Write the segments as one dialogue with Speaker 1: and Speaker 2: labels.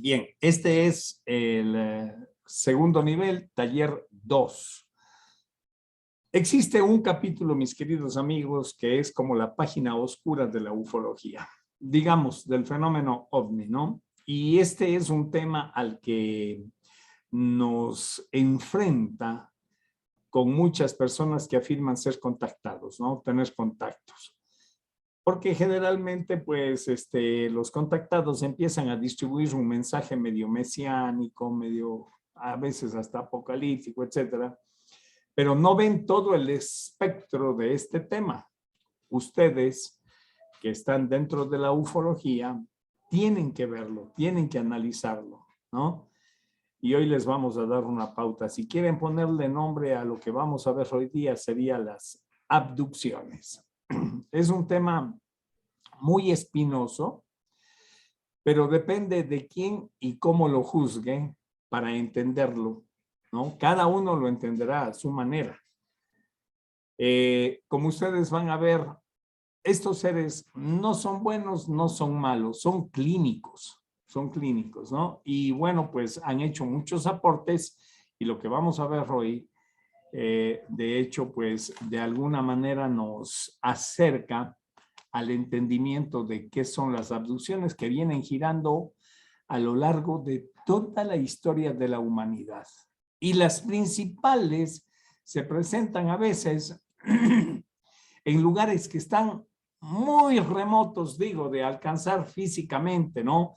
Speaker 1: Bien, este es el segundo nivel, taller 2. Existe un capítulo, mis queridos amigos, que es como la página oscura de la ufología, digamos, del fenómeno OVNI, ¿no? Y este es un tema al que nos enfrenta con muchas personas que afirman ser contactados, ¿no? Tener contactos. Porque generalmente, pues, los contactados empiezan a distribuir un mensaje medio mesiánico, medio, a veces hasta apocalíptico, etcétera, pero no ven todo el espectro de este tema. Ustedes que están dentro de la ufología tienen que verlo, tienen que analizarlo, ¿no? Y hoy les vamos a dar una pauta. Si quieren ponerle nombre a lo que vamos a ver hoy día, sería las abducciones. Es un tema muy espinoso, pero depende de quién y cómo lo juzgue para entenderlo, ¿no? Cada uno lo entenderá a su manera. Como ustedes van a ver, estos seres no son buenos, no son malos, son clínicos, ¿no? Y bueno, pues han hecho muchos aportes y lo que vamos a ver hoy, de hecho, pues de alguna manera nos acerca al entendimiento de qué son las abducciones que vienen girando a lo largo de toda la historia de la humanidad. Y las principales se presentan a veces en lugares que están muy remotos, digo, de alcanzar físicamente, ¿no?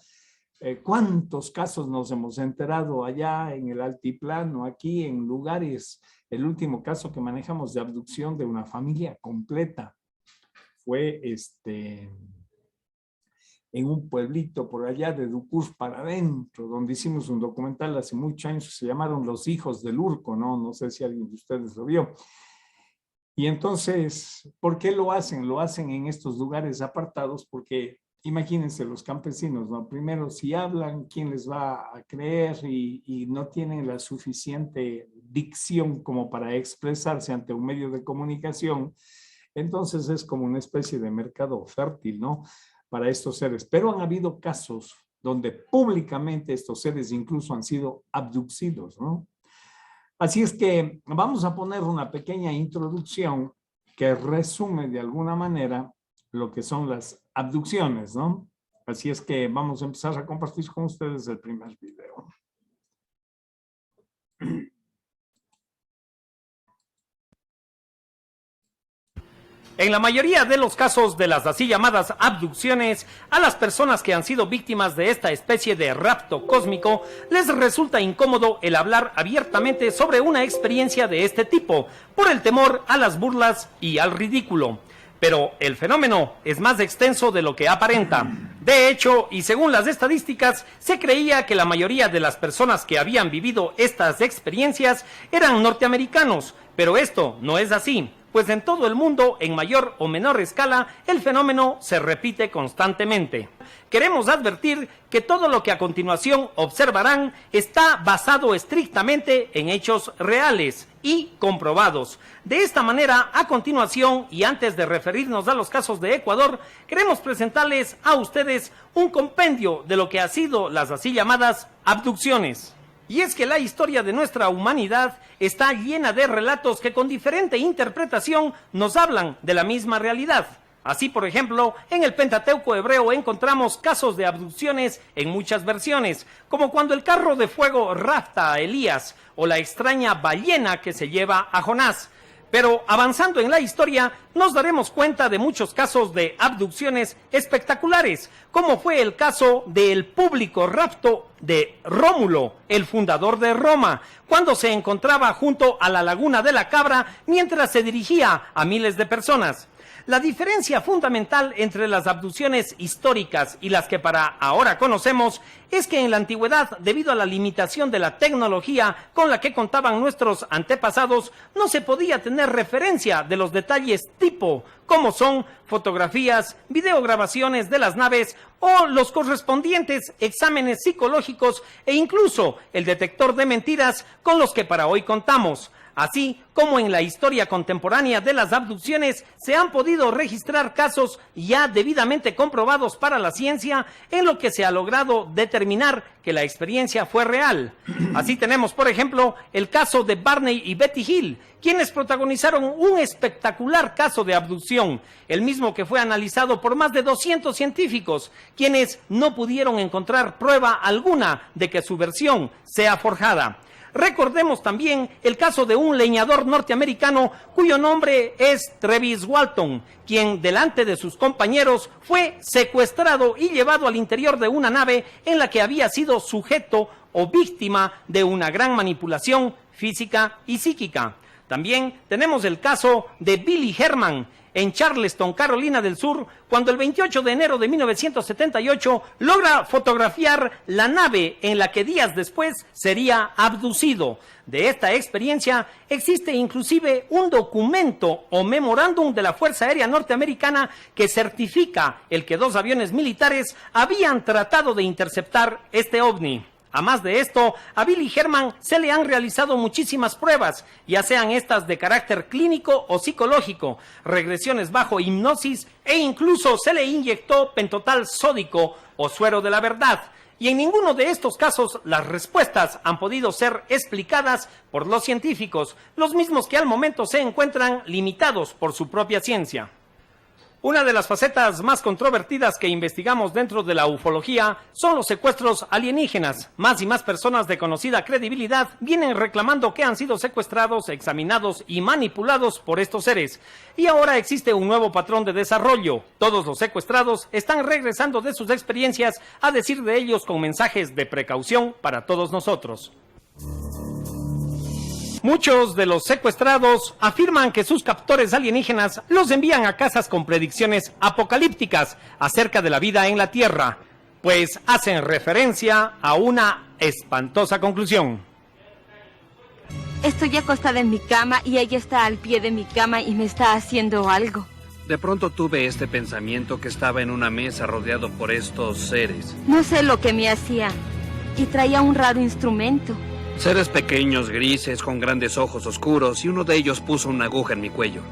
Speaker 1: ¿Cuántos casos nos hemos enterado allá en el altiplano, aquí en lugares? El último caso que manejamos de abducción de una familia completa fue en un pueblito por allá de Ducús para adentro, donde hicimos un documental hace muchos años, se llamaron Los Hijos del Urco, ¿no? No sé si alguien de ustedes lo vio. Y entonces, ¿por qué lo hacen? Lo hacen en estos lugares apartados porque imagínense los campesinos, ¿no? Primero, si hablan, ¿quién les va a creer? Y no tienen la suficiente dicción como para expresarse ante un medio de comunicación. Entonces es como una especie de mercado fértil, ¿no? Para estos seres. Pero han habido casos donde públicamente estos seres incluso han sido abducidos, ¿no? Así es que vamos a poner una pequeña introducción que resume de alguna manera lo que son las abducciones, ¿no? Así es que vamos a empezar a compartir con ustedes el primer video.
Speaker 2: En la mayoría de los casos de las así llamadas abducciones, a las personas que han sido víctimas de esta especie de rapto cósmico, les resulta incómodo el hablar abiertamente sobre una experiencia de este tipo, por el temor a las burlas y al ridículo. Pero el fenómeno es más extenso de lo que aparenta. De hecho, y según las estadísticas, se creía que la mayoría de las personas que habían vivido estas experiencias eran norteamericanos, pero esto no es así, pues en todo el mundo, en mayor o menor escala, el fenómeno se repite constantemente. Queremos advertir que todo lo que a continuación observarán está basado estrictamente en hechos reales y comprobados. De esta manera, a continuación, y antes de referirnos a los casos de Ecuador, queremos presentarles a ustedes un compendio de lo que han sido las así llamadas abducciones. Y es que la historia de nuestra humanidad está llena de relatos que con diferente interpretación nos hablan de la misma realidad. Así, por ejemplo, en el Pentateuco hebreo encontramos casos de abducciones en muchas versiones, como cuando el carro de fuego rapta a Elías o la extraña ballena que se lleva a Jonás. Pero avanzando en la historia, nos daremos cuenta de muchos casos de abducciones espectaculares, como fue el caso del público rapto de Rómulo, el fundador de Roma, cuando se encontraba junto a la Laguna de la Cabra mientras se dirigía a miles de personas. La diferencia fundamental entre las abducciones históricas y las que para ahora conocemos es que en la antigüedad, debido a la limitación de la tecnología con la que contaban nuestros antepasados, no se podía tener referencia de los detalles tipo, como son fotografías, videograbaciones de las naves o los correspondientes exámenes psicológicos e incluso el detector de mentiras con los que para hoy contamos. Así como en la historia contemporánea de las abducciones, se han podido registrar casos ya debidamente comprobados para la ciencia, en lo que se ha logrado determinar que la experiencia fue real. Así tenemos, por ejemplo, el caso de Barney y Betty Hill, quienes protagonizaron un espectacular caso de abducción, el mismo que fue analizado por más de 200 científicos, quienes no pudieron encontrar prueba alguna de que su versión sea forjada. Recordemos también el caso de un leñador norteamericano cuyo nombre es Travis Walton, quien delante de sus compañeros fue secuestrado y llevado al interior de una nave en la que había sido sujeto o víctima de una gran manipulación física y psíquica. También tenemos el caso de Billy Herman en Charleston, Carolina del Sur, cuando el 28 de enero de 1978 logra fotografiar la nave en la que días después sería abducido. De esta experiencia existe inclusive un documento o memorándum de la Fuerza Aérea Norteamericana que certifica el que 2 aviones militares habían tratado de interceptar este ovni. Además de esto, a Billy Herman se le han realizado muchísimas pruebas, ya sean estas de carácter clínico o psicológico, regresiones bajo hipnosis e incluso se le inyectó pentotal sódico o suero de la verdad. Y en ninguno de estos casos las respuestas han podido ser explicadas por los científicos, los mismos que al momento se encuentran limitados por su propia ciencia. Una de las facetas más controvertidas que investigamos dentro de la ufología son los secuestros alienígenas. Más y más personas de conocida credibilidad vienen reclamando que han sido secuestrados, examinados y manipulados por estos seres. Y ahora existe un nuevo patrón de desarrollo. Todos los secuestrados están regresando de sus experiencias a decir de ellos con mensajes de precaución para todos nosotros. Muchos de los secuestrados afirman que sus captores alienígenas los envían a casas con predicciones apocalípticas acerca de la vida en la Tierra, pues hacen referencia a una espantosa conclusión.
Speaker 3: Estoy acostada en mi cama y ella está al pie de mi cama y me está haciendo algo.
Speaker 4: De pronto tuve este pensamiento que estaba en una mesa rodeado por estos seres.
Speaker 3: No sé lo que me hacía y traía un raro instrumento.
Speaker 4: Seres pequeños, grises, con grandes ojos oscuros, y uno de ellos puso una aguja en mi cuello.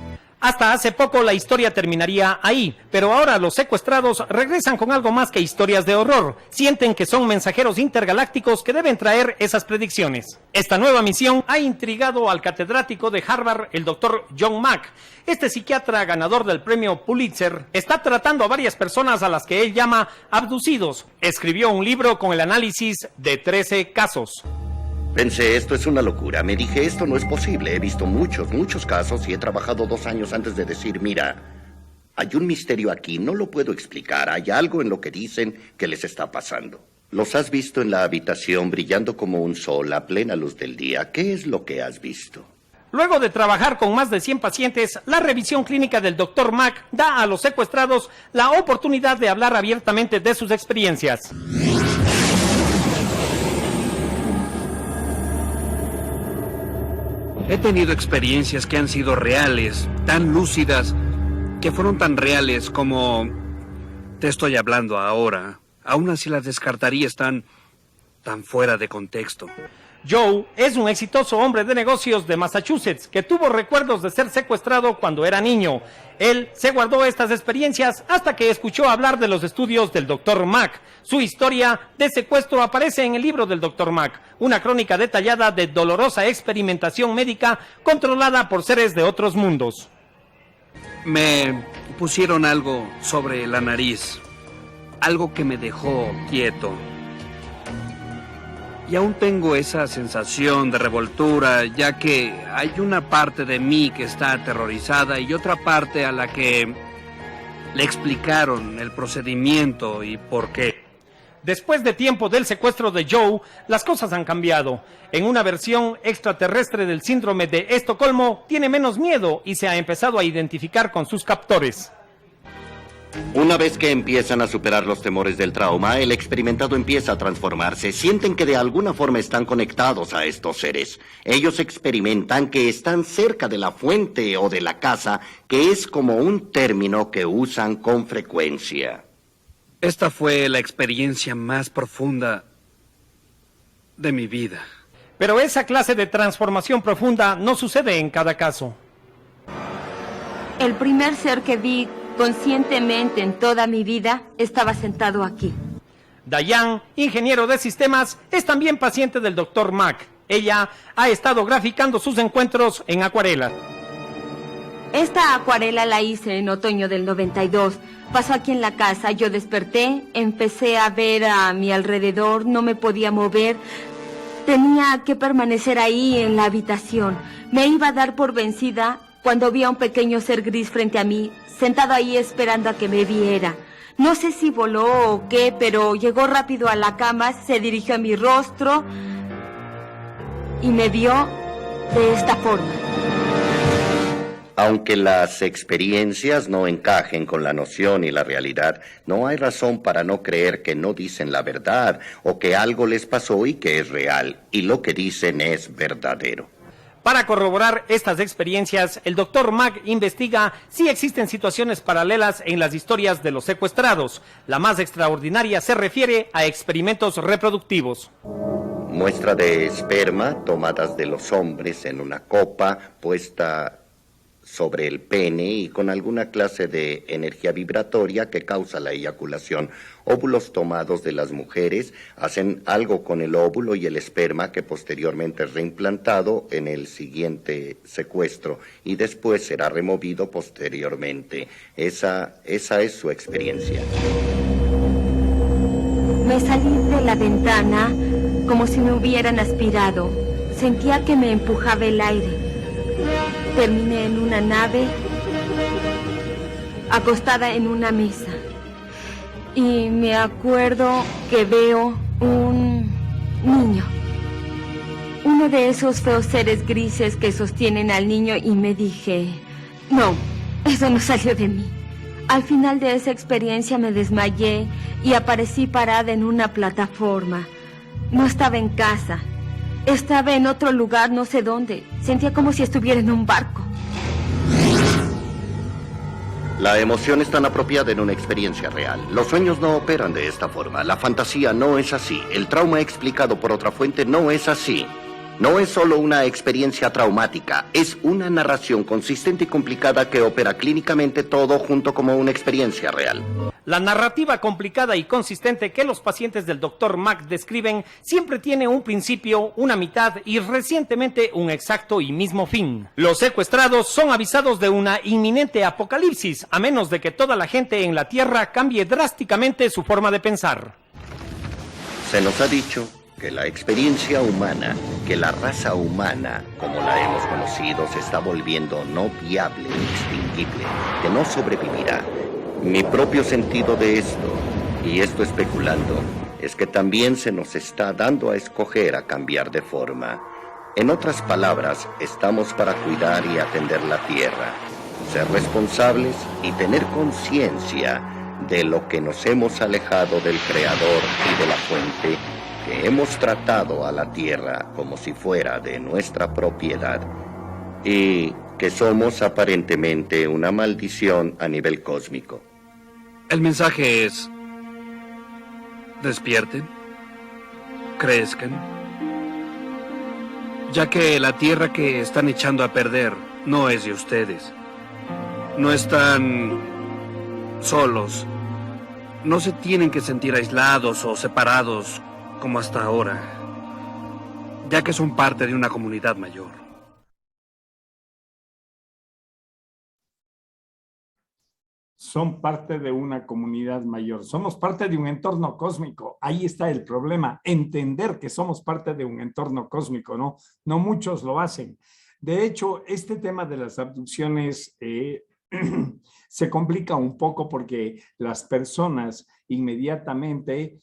Speaker 2: Hasta hace poco la historia terminaría ahí, pero ahora los secuestrados regresan con algo más que historias de horror. Sienten que son mensajeros intergalácticos que deben traer esas predicciones. Esta nueva misión ha intrigado al catedrático de Harvard, el Dr. John Mack. Este psiquiatra ganador del premio Pulitzer está tratando a varias personas a las que él llama abducidos. Escribió un libro con el análisis de 13 casos.
Speaker 5: Pensé, esto es una locura. Me dije, esto no es posible. He visto muchos casos y he trabajado 2 años antes de decir, mira, hay un misterio aquí, no lo puedo explicar. Hay algo en lo que dicen que les está pasando. Los has visto en la habitación brillando como un sol a plena luz del día. ¿Qué es lo que has visto?
Speaker 2: Luego de trabajar con más de 100 pacientes, la revisión clínica del Dr. Mack da a los secuestrados la oportunidad de hablar abiertamente de sus experiencias.
Speaker 4: He tenido experiencias que han sido reales, tan lúcidas, que fueron tan reales como te estoy hablando ahora. Aún así las descartaría, están tan fuera de contexto.
Speaker 2: Joe es un exitoso hombre de negocios de Massachusetts que tuvo recuerdos de ser secuestrado cuando era niño. Él se guardó estas experiencias hasta que escuchó hablar de los estudios del Dr. Mack. Su historia de secuestro aparece en el libro del Dr. Mack, una crónica detallada de dolorosa experimentación médica controlada por seres de otros mundos.
Speaker 4: Me pusieron algo sobre la nariz, algo que me dejó quieto. Y aún tengo esa sensación de revoltura, ya que hay una parte de mí que está aterrorizada y otra parte a la que le explicaron el procedimiento y por qué.
Speaker 2: Después de tiempo del secuestro de Joe, las cosas han cambiado. En una versión extraterrestre del síndrome de Estocolmo, tiene menos miedo y se ha empezado a identificar con sus captores.
Speaker 5: Una vez que empiezan a superar los temores del trauma, el experimentado empieza a transformarse. Sienten que de alguna forma están conectados a estos seres. Ellos experimentan que están cerca de la fuente o de la casa, que es como un término que usan con frecuencia.
Speaker 4: Esta fue la experiencia más profunda de mi vida.
Speaker 2: Pero esa clase de transformación profunda no sucede en cada caso.
Speaker 3: El primer ser que vi conscientemente en toda mi vida estaba sentado aquí.
Speaker 2: Dayan, ingeniero de sistemas, es también paciente del Dr. Mack. Ella ha estado graficando sus encuentros en acuarela.
Speaker 3: Esta acuarela la hice en otoño del 92. Pasó aquí en la casa, yo desperté, empecé a ver a mi alrededor, no me podía mover. Tenía que permanecer ahí en la habitación. Me iba a dar por vencida cuando vi a un pequeño ser gris frente a mí, sentado ahí esperando a que me viera. No sé si voló o qué, pero llegó rápido a la cama, se dirigió a mi rostro y me vio de esta forma.
Speaker 5: Aunque las experiencias no encajen con la noción y la realidad, no hay razón para no creer que no dicen la verdad o que algo les pasó y que es real, y lo que dicen es verdadero.
Speaker 2: Para corroborar estas experiencias, el Dr. Mack investiga si existen situaciones paralelas en las historias de los secuestrados. La más extraordinaria se refiere a experimentos reproductivos.
Speaker 5: Muestra de esperma tomadas de los hombres en una copa puesta sobre el pene y con alguna clase de energía vibratoria que causa la eyaculación. Óvulos tomados de las mujeres hacen algo con el óvulo y el esperma que posteriormente es reimplantado en el siguiente secuestro y después será removido posteriormente. Esa es su experiencia.
Speaker 3: Me salí de la ventana como si me hubieran aspirado. Sentía que me empujaba el aire. Terminé en una nave, acostada en una mesa. Y me acuerdo que veo un niño. Uno de esos feos seres grises que sostienen al niño y me dije, no, eso no salió de mí. Al final de esa experiencia me desmayé y aparecí parada en una plataforma. No estaba en casa. Estaba en otro lugar, no sé dónde. Sentía como si estuviera en un barco.
Speaker 5: La emoción es tan apropiada en una experiencia real. Los sueños no operan de esta forma. La fantasía no es así. El trauma explicado por otra fuente no es así. No es solo una experiencia traumática. Es una narración consistente y complicada que opera clínicamente todo junto como una experiencia real.
Speaker 2: La narrativa complicada y consistente que los pacientes del Dr. Mack describen siempre tiene un principio, una mitad y recientemente un exacto y mismo fin. Los secuestrados son avisados de una inminente apocalipsis, a menos de que toda la gente en la Tierra cambie drásticamente su forma de pensar.
Speaker 5: Se nos ha dicho que la experiencia humana, que la raza humana, como la hemos conocido, se está volviendo no viable, extinguible, que no sobrevivirá. Mi propio sentido de esto, y esto especulando, es que también se nos está dando a escoger a cambiar de forma. En otras palabras, estamos para cuidar y atender la tierra, ser responsables y tener conciencia de lo que nos hemos alejado del Creador y de la fuente, que hemos tratado a la tierra como si fuera de nuestra propiedad y que somos aparentemente una maldición a nivel cósmico.
Speaker 4: El mensaje es: despierten, crezcan, ya que la tierra que están echando a perder no es de ustedes. No están solos, no se tienen que sentir aislados o separados como hasta ahora, ya que son parte de una comunidad mayor.
Speaker 1: Son parte de una comunidad mayor, somos parte de un entorno cósmico. Ahí está el problema, entender que somos parte de un entorno cósmico, ¿no? No muchos lo hacen. De hecho, este tema de las abducciones se complica un poco porque las personas inmediatamente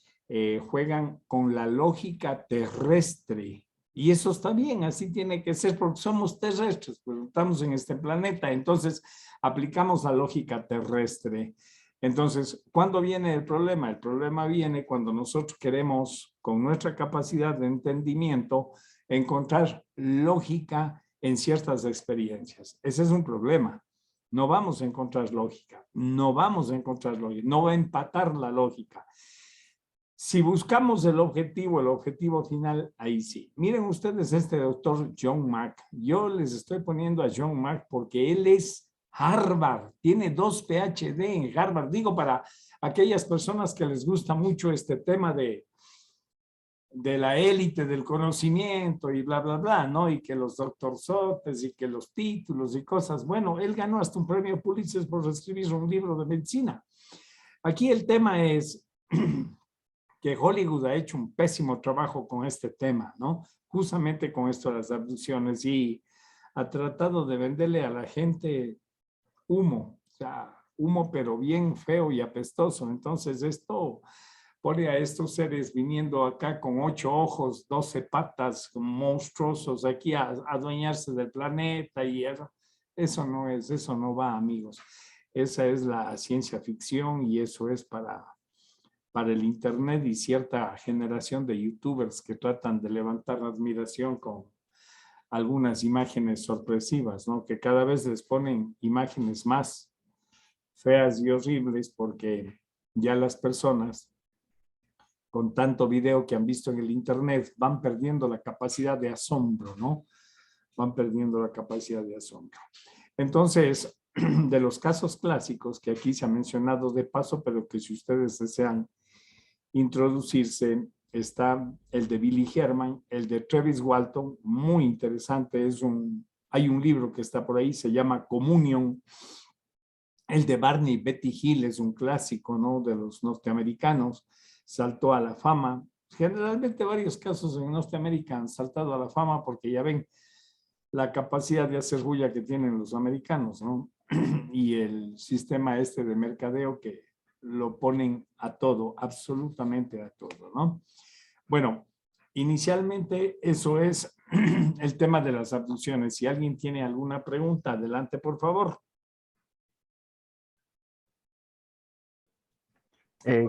Speaker 1: juegan con la lógica terrestre. Y eso está bien, así tiene que ser porque somos terrestres, pues estamos en este planeta, entonces aplicamos la lógica terrestre. Entonces, ¿cuándo viene el problema? El problema viene cuando nosotros queremos, con nuestra capacidad de entendimiento, encontrar lógica en ciertas experiencias. Ese es un problema. No vamos a encontrar lógica, no vamos a encontrar lógica, no va a empatar la lógica. Si buscamos el objetivo final, ahí sí. Miren ustedes este doctor John Mack. Yo les estoy poniendo a John Mack porque él es Harvard, tiene 2 PhD en Harvard. Digo, para aquellas personas que les gusta mucho este tema de la élite del conocimiento y bla, bla, bla, ¿no? Y que los doctorzotes y que los títulos y cosas. Bueno, él ganó hasta un premio Pulitzer por escribir un libro de medicina. Aquí el tema es que Hollywood ha hecho un pésimo trabajo con este tema, ¿no? Justamente con esto de las abducciones, y ha tratado de venderle a la gente humo, o sea, humo pero bien feo y apestoso. Entonces esto pone a estos seres viniendo acá con 8 ojos, 12 patas, monstruosos aquí a adueñarse del planeta, y eso no va, amigos. Esa es la ciencia ficción y eso es para el internet y cierta generación de youtubers que tratan de levantar la admiración con algunas imágenes sorpresivas, ¿no? Que cada vez les ponen imágenes más feas y horribles porque ya las personas con tanto video que han visto en el internet van perdiendo la capacidad de asombro, ¿no? Van perdiendo la capacidad de asombro. Entonces, de los casos clásicos que aquí se ha mencionado de paso, pero que si ustedes desean introducirse, está el de Billy Herman, el de Travis Walton, muy interesante. Hay un libro que está por ahí, se llama Communion. El de Barney Betty Hill es un clásico, ¿no? De los norteamericanos, saltó a la fama. Generalmente varios casos en Norteamérica han saltado a la fama porque ya ven la capacidad de hacer bulla que tienen los americanos, ¿no? Y el sistema este de mercadeo que lo ponen a todo, absolutamente a todo, ¿no? Bueno, inicialmente eso es el tema de las abducciones. Si alguien tiene alguna pregunta, adelante, por favor.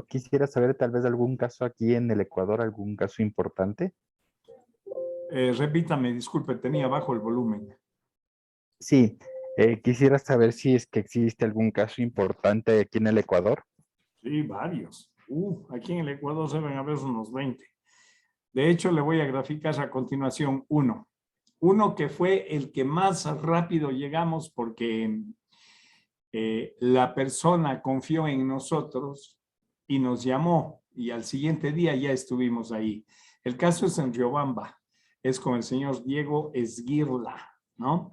Speaker 6: Quisiera saber tal vez algún caso aquí en el Ecuador, algún caso importante.
Speaker 1: Repítame, disculpe, tenía bajo el volumen.
Speaker 6: Sí, quisiera saber si es que existe algún caso importante aquí en el Ecuador.
Speaker 1: Sí, varios. Aquí en el Ecuador deben haber unos 20. De hecho, le voy a graficar a continuación uno. Uno que fue el que más rápido llegamos porque la persona confió en nosotros y nos llamó y al siguiente día ya estuvimos ahí. El caso es en Riobamba. Es con el señor Diego Esguirla, ¿no?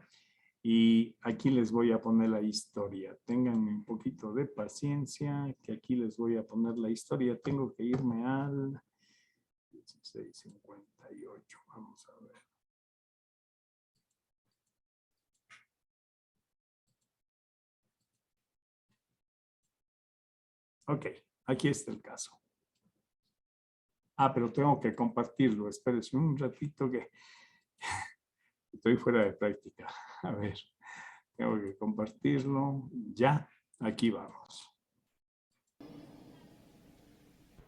Speaker 1: Y aquí les voy a poner la historia. Ténganme un poquito de paciencia, que aquí les voy a poner la historia. Tengo que irme al 1658. Vamos a ver. Ok, aquí está el caso. Pero tengo que compartirlo. Espérense un ratito que estoy fuera de práctica. A ver, tengo que compartirlo. Ya, aquí vamos.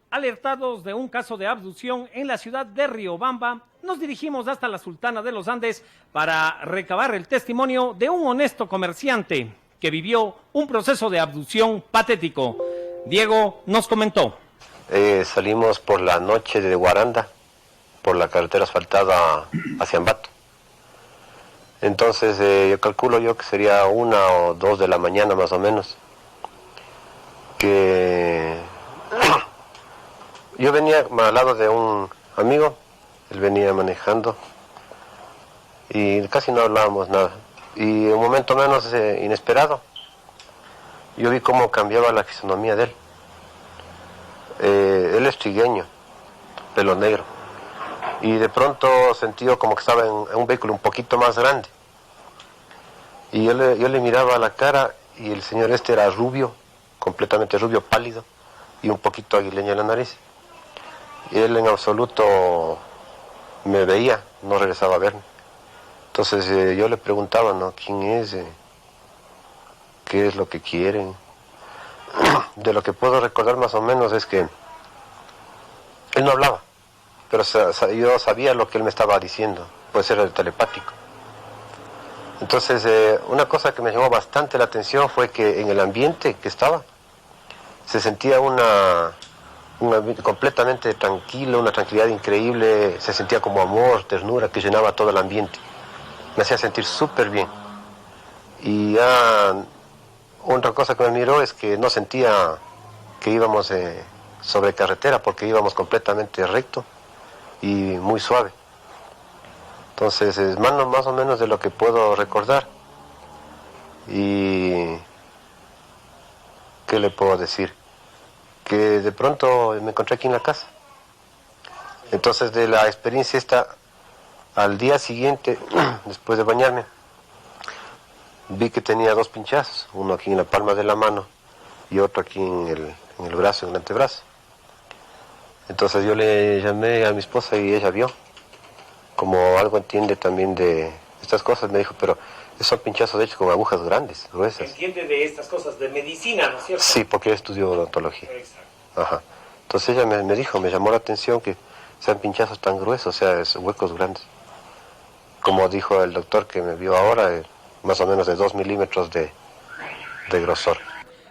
Speaker 2: Alertados de un caso de abducción en la ciudad de Riobamba, nos dirigimos hasta la Sultana de los Andes para recabar el testimonio de un honesto comerciante que vivió un proceso de abducción patético. Diego nos comentó.
Speaker 7: Salimos por la noche de Guaranda, por la carretera asfaltada hacia Ambato. Entonces yo calculo que sería 1 o 2 de la mañana más o menos. Que yo venía al lado de un amigo, él venía manejando y casi no hablábamos nada. Y un momento menos inesperado, yo vi cómo cambiaba la fisonomía de él. Él es trigueño, pelo negro. Y de pronto sentí como que estaba en un vehículo un poquito más grande. Y yo le miraba a la cara y el señor era rubio, completamente rubio, pálido y un poquito aguileño en la nariz. Y él en absoluto me veía, no regresaba a verme. Entonces yo le preguntaba, ¿no? ¿Quién es? ¿Qué es lo que quieren? De lo que puedo recordar más o menos es que él no hablaba, pero yo sabía lo que él me estaba diciendo, puede ser telepático. Entonces una cosa que me llamó bastante la atención fue que en el ambiente que estaba se sentía una un ambiente completamente tranquilo, una tranquilidad increíble, se sentía como amor, ternura que llenaba todo el ambiente. Me hacía sentir súper bien. Y otra cosa que me miró es que no sentía que íbamos sobre carretera porque íbamos completamente recto y muy suave. Entonces es más o menos de lo que puedo recordar. Y ¿qué le puedo decir? Que de pronto me encontré aquí en la casa. Entonces de la experiencia esta, al día siguiente, después de bañarme, vi que tenía 2 pinchazos, uno aquí en la palma de la mano y otro aquí en el brazo, en el antebrazo. Entonces yo le llamé a mi esposa y ella vio, como algo entiende también de estas cosas, me dijo, pero esos son pinchazos hechos con agujas grandes, gruesas.
Speaker 2: Entiende de estas cosas, de medicina, ¿no es cierto?
Speaker 7: Sí, porque ella estudió odontología.
Speaker 2: Exacto.
Speaker 7: Ajá. Entonces ella me dijo, me llamó la atención que sean pinchazos tan gruesos, o sea, huecos grandes. Como dijo el doctor que me vio ahora, más o menos de 2 milímetros de grosor.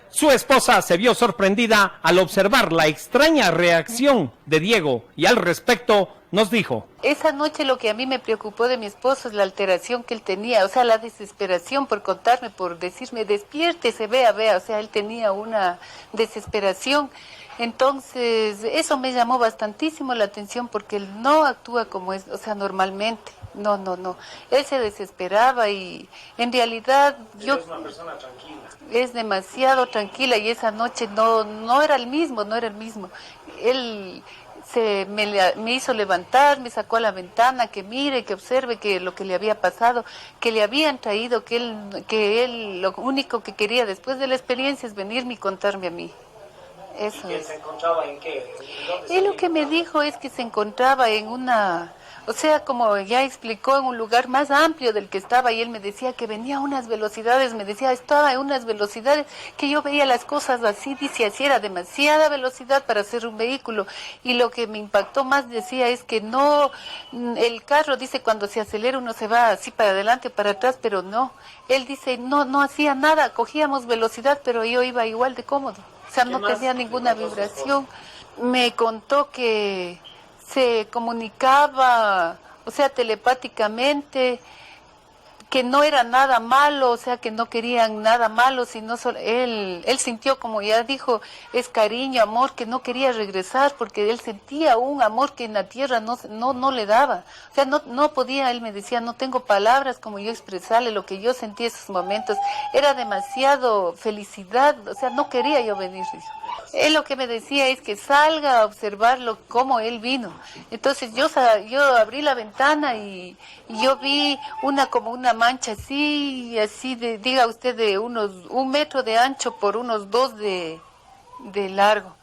Speaker 2: Su esposa se vio sorprendida al observar la extraña reacción de Diego y al respecto nos dijo:
Speaker 8: esa noche lo que a mí me preocupó de mi esposo es la alteración que él tenía, o sea, la desesperación por contarme, por decirme, despiértese, vea, o sea, él tenía una desesperación. Entonces, eso me llamó bastantísimo la atención porque él no actúa como es, o sea, normalmente. No. Él se desesperaba y en realidad yo...
Speaker 2: Es una persona tranquila.
Speaker 8: Es demasiado tranquila y esa noche no era el mismo. Él me hizo levantar, me sacó a la ventana, que mire, que observe que lo que le había pasado, que le habían traído, que él lo único que quería después de la experiencia es venirme y contarme a mí. Eso es.
Speaker 2: ¿Se encontraba en qué?
Speaker 8: Él lo que me dijo es que se encontraba en una, o sea, como ya explicó, en un lugar más amplio del que estaba, y él me decía que venía a unas velocidades, estaba en unas velocidades que yo veía las cosas así, dice, así era demasiada velocidad para hacer un vehículo, y lo que me impactó más, decía, es que no, el carro, dice, cuando se acelera uno se va así para adelante o para atrás, pero no, él dice, no hacía nada, cogíamos velocidad, pero yo iba igual de cómodo. O sea, no tenía ninguna vibración. Me contó que se comunicaba, o sea, telepáticamente, que no era nada malo, o sea, que no querían nada malo, sino solo, él sintió, como ya dijo, es cariño, amor, que no quería regresar, porque él sentía un amor que en la tierra no le daba. O sea, no podía, él me decía, no tengo palabras como yo expresarle lo que yo sentí en esos momentos. Era demasiado felicidad, o sea, no quería yo venir. Él lo que me decía es que salga a observarlo cómo él vino. Entonces yo abrí la ventana y yo vi como una mancha así diga usted, de unos 1 metro de ancho por unos 2 de largo.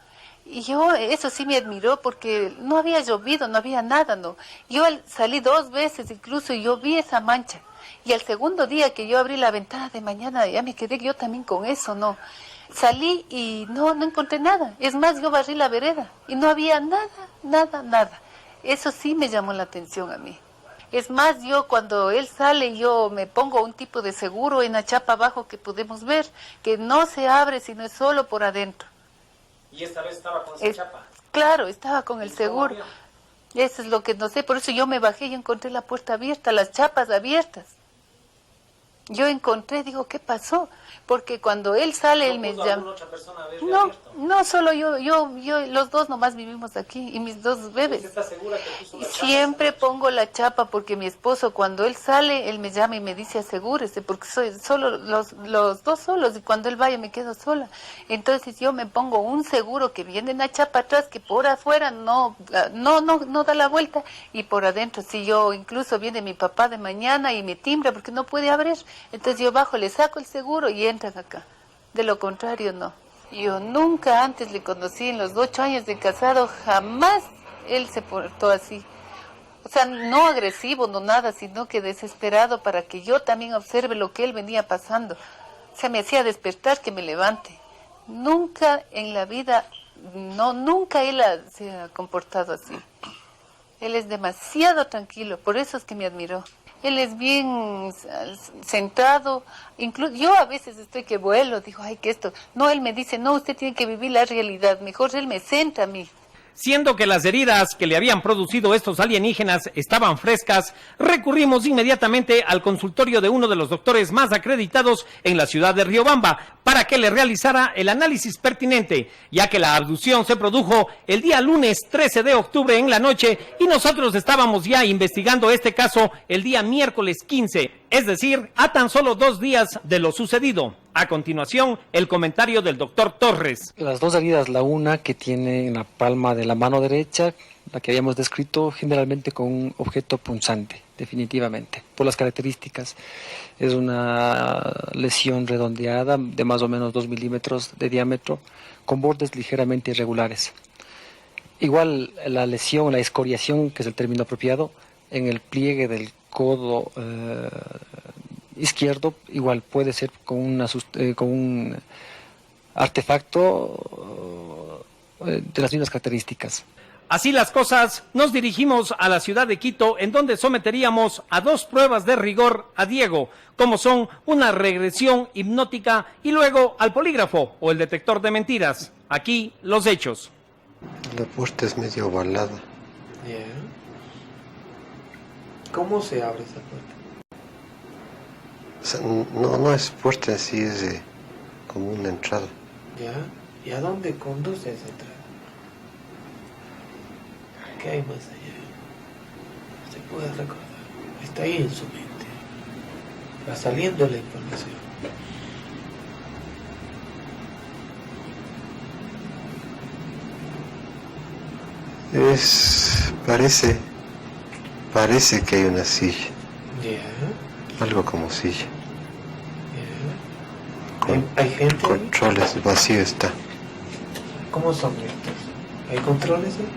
Speaker 8: Y eso sí me admiró porque no había llovido, no había nada, ¿no? Yo salí 2 veces incluso y yo vi esa mancha. Y el segundo día que yo abrí la ventana de mañana, ya me quedé yo también con eso, ¿no? Salí y no encontré nada. Es más, yo barrí la vereda y no había nada. Eso sí me llamó la atención a mí. Es más, yo cuando él sale, yo me pongo un tipo de seguro en la chapa abajo que podemos ver, que no se abre, sino es solo por adentro.
Speaker 2: ¿Y esta vez estaba con esa chapa?
Speaker 8: Claro, estaba con el seguro. Eso es lo que no sé, por eso yo me bajé y encontré la puerta abierta, las chapas abiertas. Yo encontré, digo, ¿qué pasó? Porque cuando él sale, él me llama.
Speaker 2: Otra persona
Speaker 8: No, solo yo, los dos nomás vivimos aquí y mis 2 bebés.
Speaker 2: ¿Estás segura que puso la chapa?
Speaker 8: Siempre pongo la chapa porque mi esposo, cuando él sale, él me llama y me dice, asegúrese, porque soy solo los 2 solos y cuando él vaya me quedo sola. Entonces yo me pongo un seguro que viene en la chapa atrás, que por afuera no da la vuelta, y por adentro, si yo, incluso viene mi papá de mañana y me timbra porque no puede abrir, entonces yo bajo, le saco el seguro y entran acá. De lo contrario, no. Yo nunca antes le conocí, en los 8 años de casado, jamás él se portó así. O sea, no agresivo, no nada, sino que desesperado para que yo también observe lo que él venía pasando. O sea, me hacía despertar, que me levante. Nunca en la vida, nunca él se ha comportado así. Él es demasiado tranquilo, por eso es que me admiró. él es bien centrado. Incluso yo a veces estoy que vuelo, digo, ay, que esto. No, él me dice, no, usted tiene que vivir la realidad. Mejor él me centra a mí.
Speaker 2: Siendo que las heridas que le habían producido estos alienígenas estaban frescas, recurrimos inmediatamente al consultorio de uno de los doctores más acreditados en la ciudad de Riobamba para que le realizara el análisis pertinente, ya que la abducción se produjo el día lunes 13 de octubre en la noche y nosotros estábamos ya investigando este caso el día miércoles 15, es decir, a tan solo 2 días de lo sucedido. A continuación, el comentario del doctor Torres.
Speaker 9: Las dos heridas, la una que tiene en la palma de la mano derecha, la que habíamos descrito generalmente con un objeto punzante, definitivamente, por las características. Es una lesión redondeada de más o menos 2 milímetros de diámetro, con bordes ligeramente irregulares. Igual la lesión, la escoriación, que es el término apropiado, en el pliegue del codo izquierdo, igual puede ser con un artefacto de las mismas características.
Speaker 2: Así las cosas, nos dirigimos a la ciudad de Quito, en donde someteríamos a 2 pruebas de rigor a Diego, como son una regresión hipnótica y luego al polígrafo o el detector de mentiras. Aquí los hechos.
Speaker 7: La puerta es medio ovalada.
Speaker 9: Yeah. ¿Cómo se abre esa puerta?
Speaker 7: O sea, no es puerta en sí, es como una entrada.
Speaker 9: ¿Ya? ¿Y a dónde conduce esa entrada? ¿Qué hay más allá? Se puede recordar. Está ahí en su mente. Va saliendo la información.
Speaker 7: Parece que hay una silla.
Speaker 9: ¿Ya?
Speaker 7: Algo como silla.
Speaker 9: ¿Ya? ¿Hay gente ahí?
Speaker 7: Controles, vacío está.
Speaker 9: ¿Cómo son estos? ¿Hay controles ahí?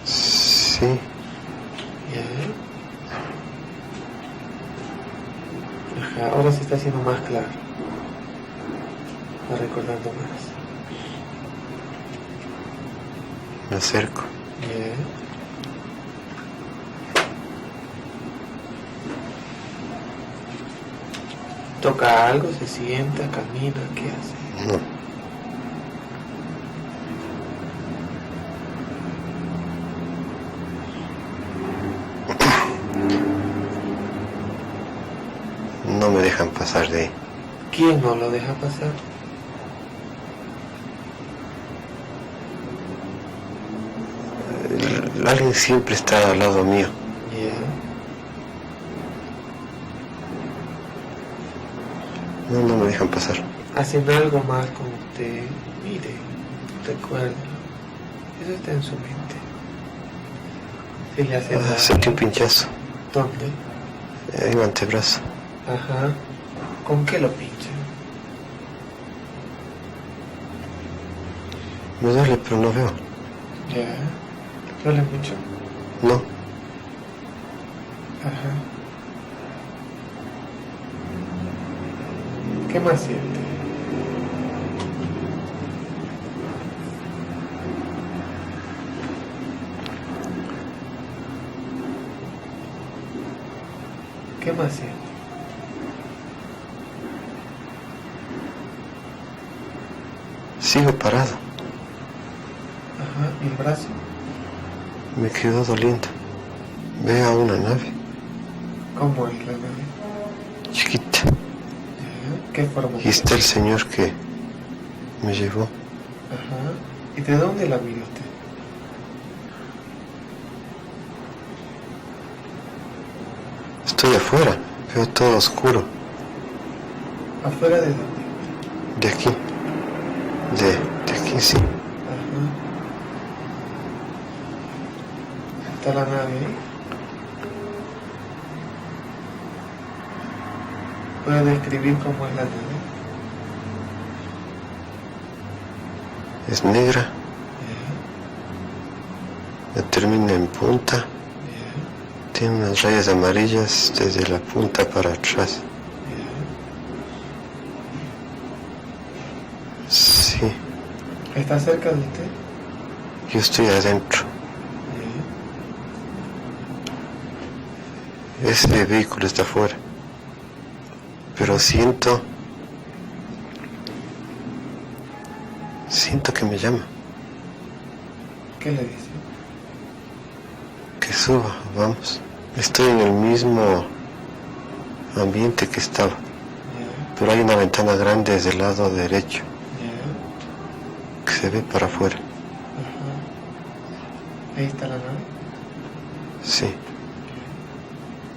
Speaker 7: Sí.
Speaker 9: ¿Ya? Ajá, ahora se está haciendo más claro. Va recordando más.
Speaker 7: Me acerco.
Speaker 9: ¿Ya? ¿Toca algo? ¿Se sienta? ¿Camina? ¿Qué hace?
Speaker 7: No. No me dejan pasar de ahí.
Speaker 9: ¿Quién no lo deja pasar?
Speaker 7: Alguien siempre está al lado mío.
Speaker 9: ¿Ya?
Speaker 7: No me dejan pasar.
Speaker 9: Hacen algo mal con usted. Mire, recuérdelo. Eso está en su mente. Si le hacen mal.
Speaker 7: Sentí un pinchazo
Speaker 9: ¿Dónde?
Speaker 7: en mi antebrazo.
Speaker 9: Ajá. ¿Con qué lo pinchan?
Speaker 7: Me duele, pero no veo.
Speaker 9: ¿Ya? ¿Duele mucho?
Speaker 7: No.
Speaker 9: Ajá. ¿Qué más siente? ¿Qué más siente?
Speaker 7: Sigo parado.
Speaker 9: Ajá. ¿Y el brazo?
Speaker 7: Me quedó doliendo. Veo a una nave
Speaker 9: ¿Cómo es la nave?
Speaker 7: chiquita.
Speaker 9: ¿Ya? ¿Qué forma?
Speaker 7: Y está el señor que me llevó.
Speaker 9: Ajá. ¿Y de dónde la mira usted?
Speaker 7: Estoy afuera. Veo todo oscuro.
Speaker 9: ¿Afuera de dónde?
Speaker 7: De aquí. De aquí sí.
Speaker 9: Ajá. ¿Está la nave ahí? ¿Puede describir cómo es la nave?
Speaker 7: Es negra.
Speaker 9: Ya,
Speaker 7: Termina en punta.
Speaker 9: ya,
Speaker 7: Tiene unas rayas amarillas desde la punta para atrás.
Speaker 9: ya.
Speaker 7: Sí.
Speaker 9: ¿Está cerca de usted?
Speaker 7: Yo estoy adentro.
Speaker 9: Ya.
Speaker 7: Ese vehículo está afuera. Pero siento que me llama.
Speaker 9: ¿Qué le dice?
Speaker 7: Que suba, vamos. Estoy en el mismo ambiente que estaba. Pero hay una ventana grande del lado derecho. Que se ve para afuera.
Speaker 9: Ahí está la nave.
Speaker 7: Sí.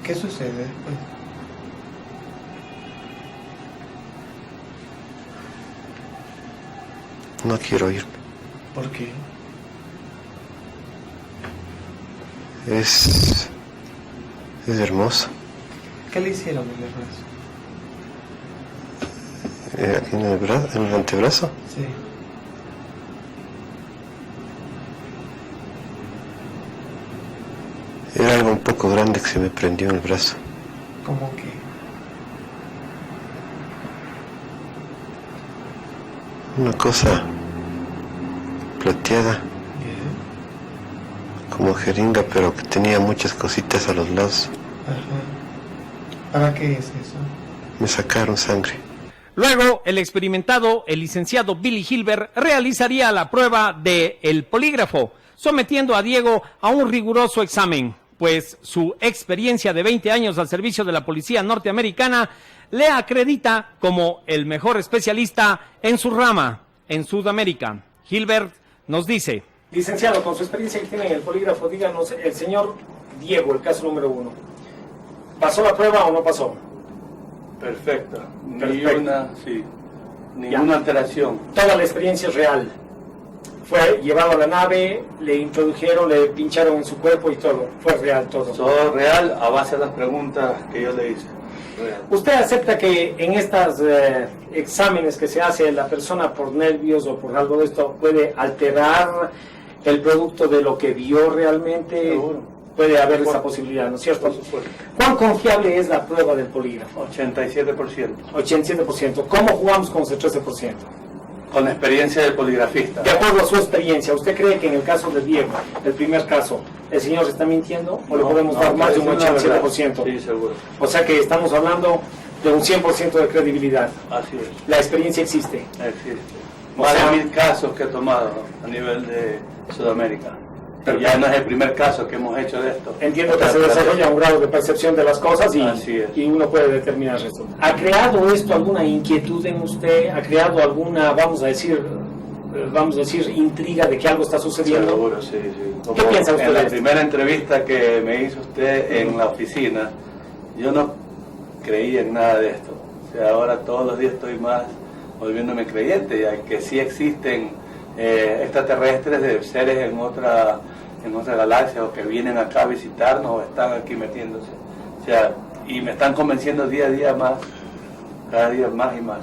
Speaker 9: ¿Qué sucede después?
Speaker 7: No quiero irme.
Speaker 9: ¿Por qué?
Speaker 7: Es hermoso.
Speaker 9: ¿Qué le hicieron en el brazo?
Speaker 7: Aquí en el antebrazo.
Speaker 9: Sí.
Speaker 7: Era algo un poco grande que se me prendió en el brazo.
Speaker 9: ¿Cómo qué?
Speaker 7: Una cosa plateada, como jeringa, pero que tenía muchas cositas a los lados.
Speaker 9: Ajá. ¿Para qué es eso?
Speaker 7: Me sacaron sangre.
Speaker 2: Luego, el experimentado, el licenciado Billy Hilbert, realizaría la prueba del polígrafo, sometiendo a Diego a un riguroso examen, pues su experiencia de 20 años al servicio de la policía norteamericana le acredita como el mejor especialista en su rama en Sudamérica. Hilbert nos dice: licenciado, con su experiencia que tiene en el polígrafo, díganos, el señor Diego, el caso número 1, ¿pasó la prueba o no pasó?
Speaker 10: Perfecto.
Speaker 2: Perfecto.
Speaker 10: Ninguna alteración.
Speaker 2: Toda la experiencia es real. Fue llevado a la nave, le introdujeron, le pincharon en su cuerpo y todo. Fue real todo.
Speaker 10: Todo real a base de las preguntas que yo le hice. Real.
Speaker 2: ¿Usted acepta que en estos exámenes que se hace la persona por nervios o por algo de esto puede alterar el producto de lo que vio realmente?
Speaker 10: Seguro.
Speaker 2: Puede haber esa posibilidad, ¿no es cierto?
Speaker 10: Por supuesto.
Speaker 2: ¿Cuán confiable es la prueba del polígrafo?
Speaker 10: 87%.
Speaker 2: 87%. ¿Cómo jugamos con ese 13%?
Speaker 10: Con la experiencia del poligrafista.
Speaker 2: De acuerdo a su experiencia, ¿usted cree que en el caso de Diego, el primer caso, el señor está mintiendo o le podemos dar más de un 87%?
Speaker 10: Sí, seguro.
Speaker 2: O sea que estamos hablando de un 100% de credibilidad.
Speaker 10: Así es.
Speaker 2: La experiencia existe.
Speaker 10: Existe.
Speaker 2: O
Speaker 10: Más
Speaker 2: sea,
Speaker 10: de 1000 casos que he tomado a nivel de Sudamérica. Pero ya no es el primer caso que hemos hecho de esto.
Speaker 2: Entiendo que se desarrolla un grado de percepción de las cosas
Speaker 10: Así es.
Speaker 2: y uno puede determinar esto. ¿Ha creado esto alguna inquietud en usted? ¿Ha creado alguna, vamos a decir, intriga de que algo está sucediendo?
Speaker 10: Seguro, sí.
Speaker 2: ¿Qué piensa usted
Speaker 10: en
Speaker 2: de
Speaker 10: la
Speaker 2: esto?
Speaker 10: primera entrevista que me hizo usted en la oficina, yo no creía en nada de esto. O sea, ahora todos los días estoy más volviéndome creyente, ya que sí existen extraterrestres de seres en otra galaxia o que vienen acá a visitarnos o están aquí metiéndose. O sea, y me están convenciendo día a día más, cada día más y más.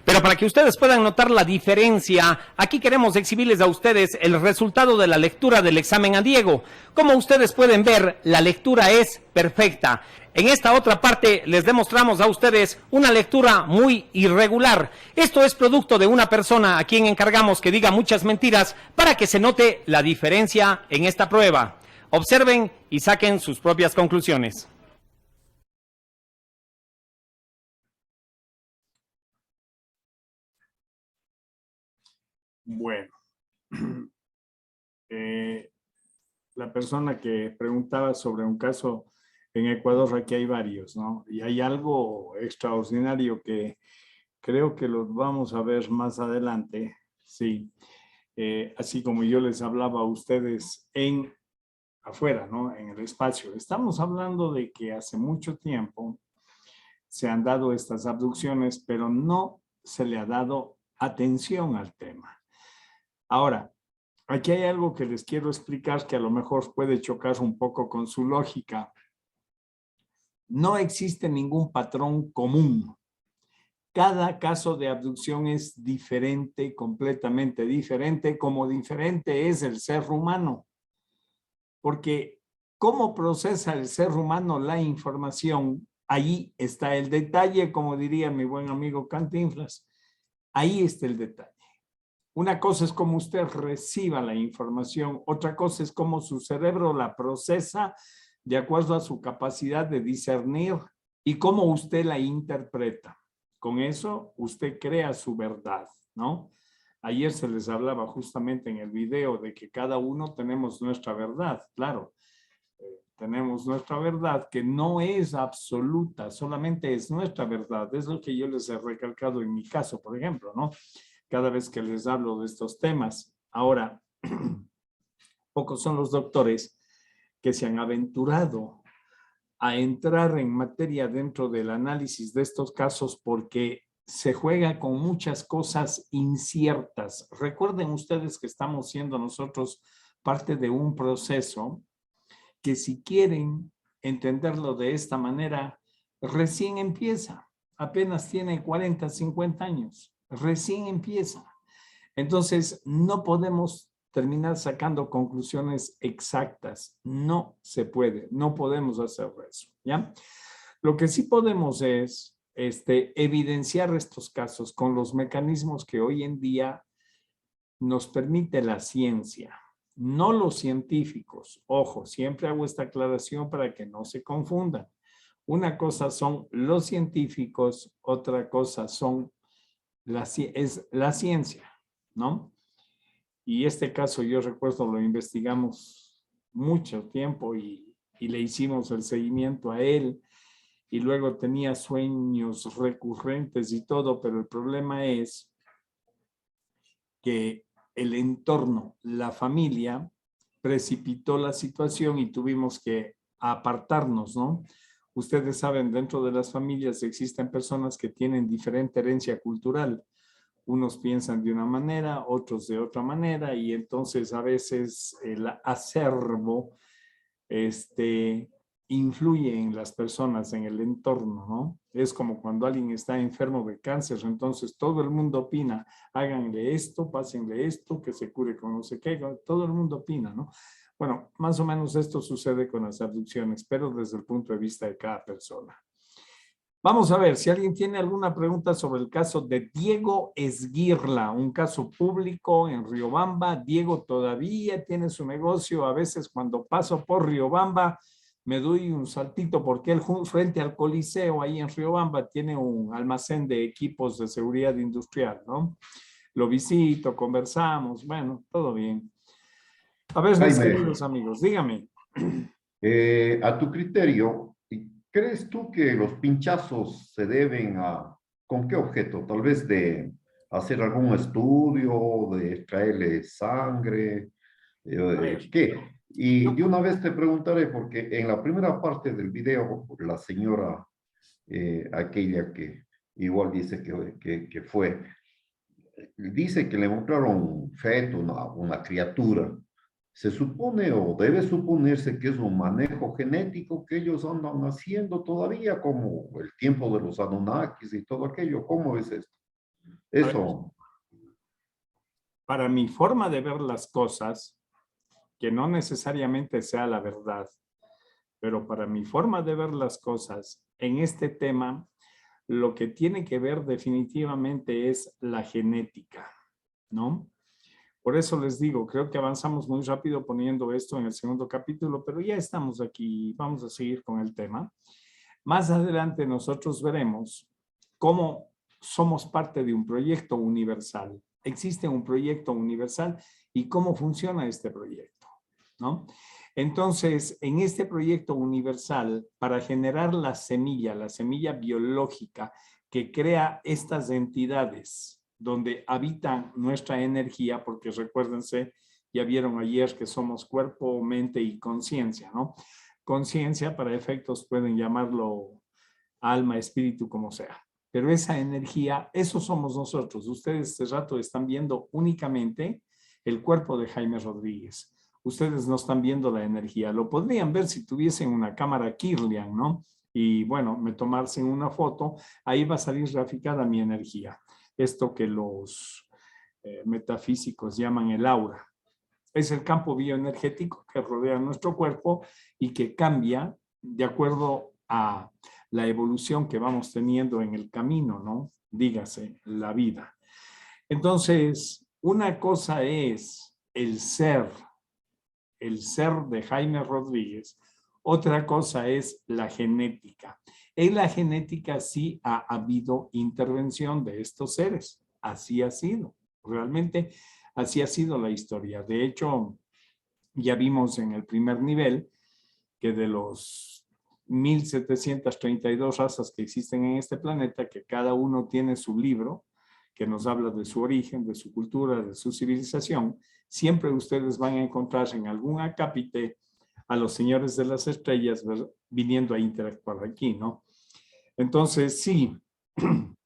Speaker 2: Pero para que ustedes puedan notar la diferencia, aquí queremos exhibirles a ustedes el resultado de la lectura del examen a Diego. Como ustedes pueden ver, la lectura es perfecta. En esta otra parte les demostramos a ustedes una lectura muy irregular. Esto es producto de una persona a quien encargamos que diga muchas mentiras para que se note la diferencia en esta prueba. Observen y saquen sus propias conclusiones.
Speaker 1: Bueno, la persona que preguntaba sobre un caso en Ecuador, aquí hay varios, ¿no? Y hay algo extraordinario que creo que los vamos a ver más adelante, sí. Así como yo les hablaba a ustedes afuera, ¿no? En el espacio. Estamos hablando de que hace mucho tiempo se han dado estas abducciones, pero no se le ha dado atención al tema. Ahora, aquí hay algo que les quiero explicar que a lo mejor puede chocar un poco con su lógica. No existe ningún patrón común. Cada caso de abducción es diferente, completamente diferente, como diferente es el ser humano. Porque cómo procesa el ser humano la información, ahí está el detalle, como diría mi buen amigo Cantinflas. Ahí está el detalle. Una cosa es cómo usted reciba la información, otra cosa es cómo su cerebro la procesa de acuerdo a su capacidad de discernir y cómo usted la interpreta. Con eso, usted crea su verdad, ¿no? Ayer se les hablaba justamente en el video de que cada uno tenemos nuestra verdad, claro. Tenemos nuestra verdad que no es absoluta, solamente es nuestra verdad. Es lo que yo les he recalcado en mi caso, por ejemplo, ¿no? Cada vez que les hablo de estos temas. Ahora, pocos son los doctores que se han aventurado a entrar en materia dentro del análisis de estos casos porque se juega con muchas cosas inciertas. Recuerden ustedes que estamos siendo nosotros parte de un proceso que si quieren entenderlo de esta manera, recién empieza. Apenas tiene 40, 50 años. Recién empieza. Entonces, no podemos terminar sacando conclusiones exactas. No se puede, no podemos hacer eso, ¿ya? Lo que sí podemos es evidenciar estos casos con los mecanismos que hoy en día nos permite la ciencia, no los científicos. Ojo, siempre hago esta aclaración para que no se confundan. Una cosa son los científicos, otra cosa es la ciencia, ¿no? Y este caso yo recuerdo lo investigamos mucho tiempo y le hicimos el seguimiento a él y luego tenía sueños recurrentes y todo, pero el problema es que el entorno, la familia, precipitó la situación y tuvimos que apartarnos, ¿no? Ustedes saben, dentro de las familias existen personas que tienen diferente herencia cultural. Unos piensan de una manera, otros de otra manera, y entonces a veces el acervo influye en las personas, en el entorno, ¿no? Es como cuando alguien está enfermo de cáncer, entonces todo el mundo opina, háganle esto, pásenle esto, que se cure con no sé qué, todo el mundo opina, ¿no? Bueno, más o menos esto sucede con las abducciones, pero desde el punto de vista de cada persona. Vamos a ver si alguien tiene alguna pregunta sobre el caso de Diego Esguirla, un caso público en Riobamba. Diego todavía tiene su negocio. A veces cuando paso por Riobamba me doy un saltito porque él frente al Coliseo ahí en Riobamba tiene un almacén de equipos de seguridad industrial, ¿no? Lo visito, conversamos, bueno, todo bien. A ver, mis queridos amigos, dígame.
Speaker 11: A tu criterio, ¿crees tú que los pinchazos se deben a, con qué objeto? Tal vez de hacer algún estudio, de extraerle sangre, ¿qué? Y de una vez te preguntaré, porque en la primera parte del video, la señora, aquella que igual dice que fue, dice que le mostraron un feto, una criatura. Se supone o debe suponerse que es un manejo genético que ellos andan haciendo todavía, como el tiempo de los Anunnakis y todo aquello. ¿Cómo es esto? Eso.
Speaker 1: Para mi forma de ver las cosas, que no necesariamente sea la verdad, pero para mi forma de ver las cosas en este tema, lo que tiene que ver definitivamente es la genética, ¿no? Por eso les digo, creo que avanzamos muy rápido poniendo esto en el segundo capítulo, pero ya estamos aquí, vamos a seguir con el tema. Más adelante nosotros veremos cómo somos parte de un proyecto universal. Existe un proyecto universal y cómo funciona este proyecto, ¿no? Entonces, en este proyecto universal, para generar la semilla biológica que crea estas entidades, donde habitan nuestra energía, porque recuérdense, ya vieron ayer que somos cuerpo, mente y conciencia, ¿no? Conciencia, para efectos, pueden llamarlo alma, espíritu, como sea. Pero esa energía, eso somos nosotros. Ustedes este rato están viendo únicamente el cuerpo de Jaime Rodríguez. Ustedes no están viendo la energía. Lo podrían ver si tuviesen una cámara Kirlian, ¿no? Y bueno, me tomasen una foto, ahí va a salir graficada mi energía. Esto que los metafísicos llaman el aura. Es el campo bioenergético que rodea nuestro cuerpo y que cambia de acuerdo a la evolución que vamos teniendo en el camino, ¿no? Dígase, la vida. Entonces, una cosa es el ser de Jaime Rodríguez. Otra cosa es la genética. En la genética sí ha habido intervención de estos seres. Así ha sido. Realmente así ha sido la historia. De hecho, ya vimos en el primer nivel que de los 1732 razas que existen en este planeta, que cada uno tiene su libro, que nos habla de su origen, de su cultura, de su civilización, siempre ustedes van a encontrar en algún acápite a los señores de las estrellas viniendo a interactuar aquí, ¿no? Entonces, sí,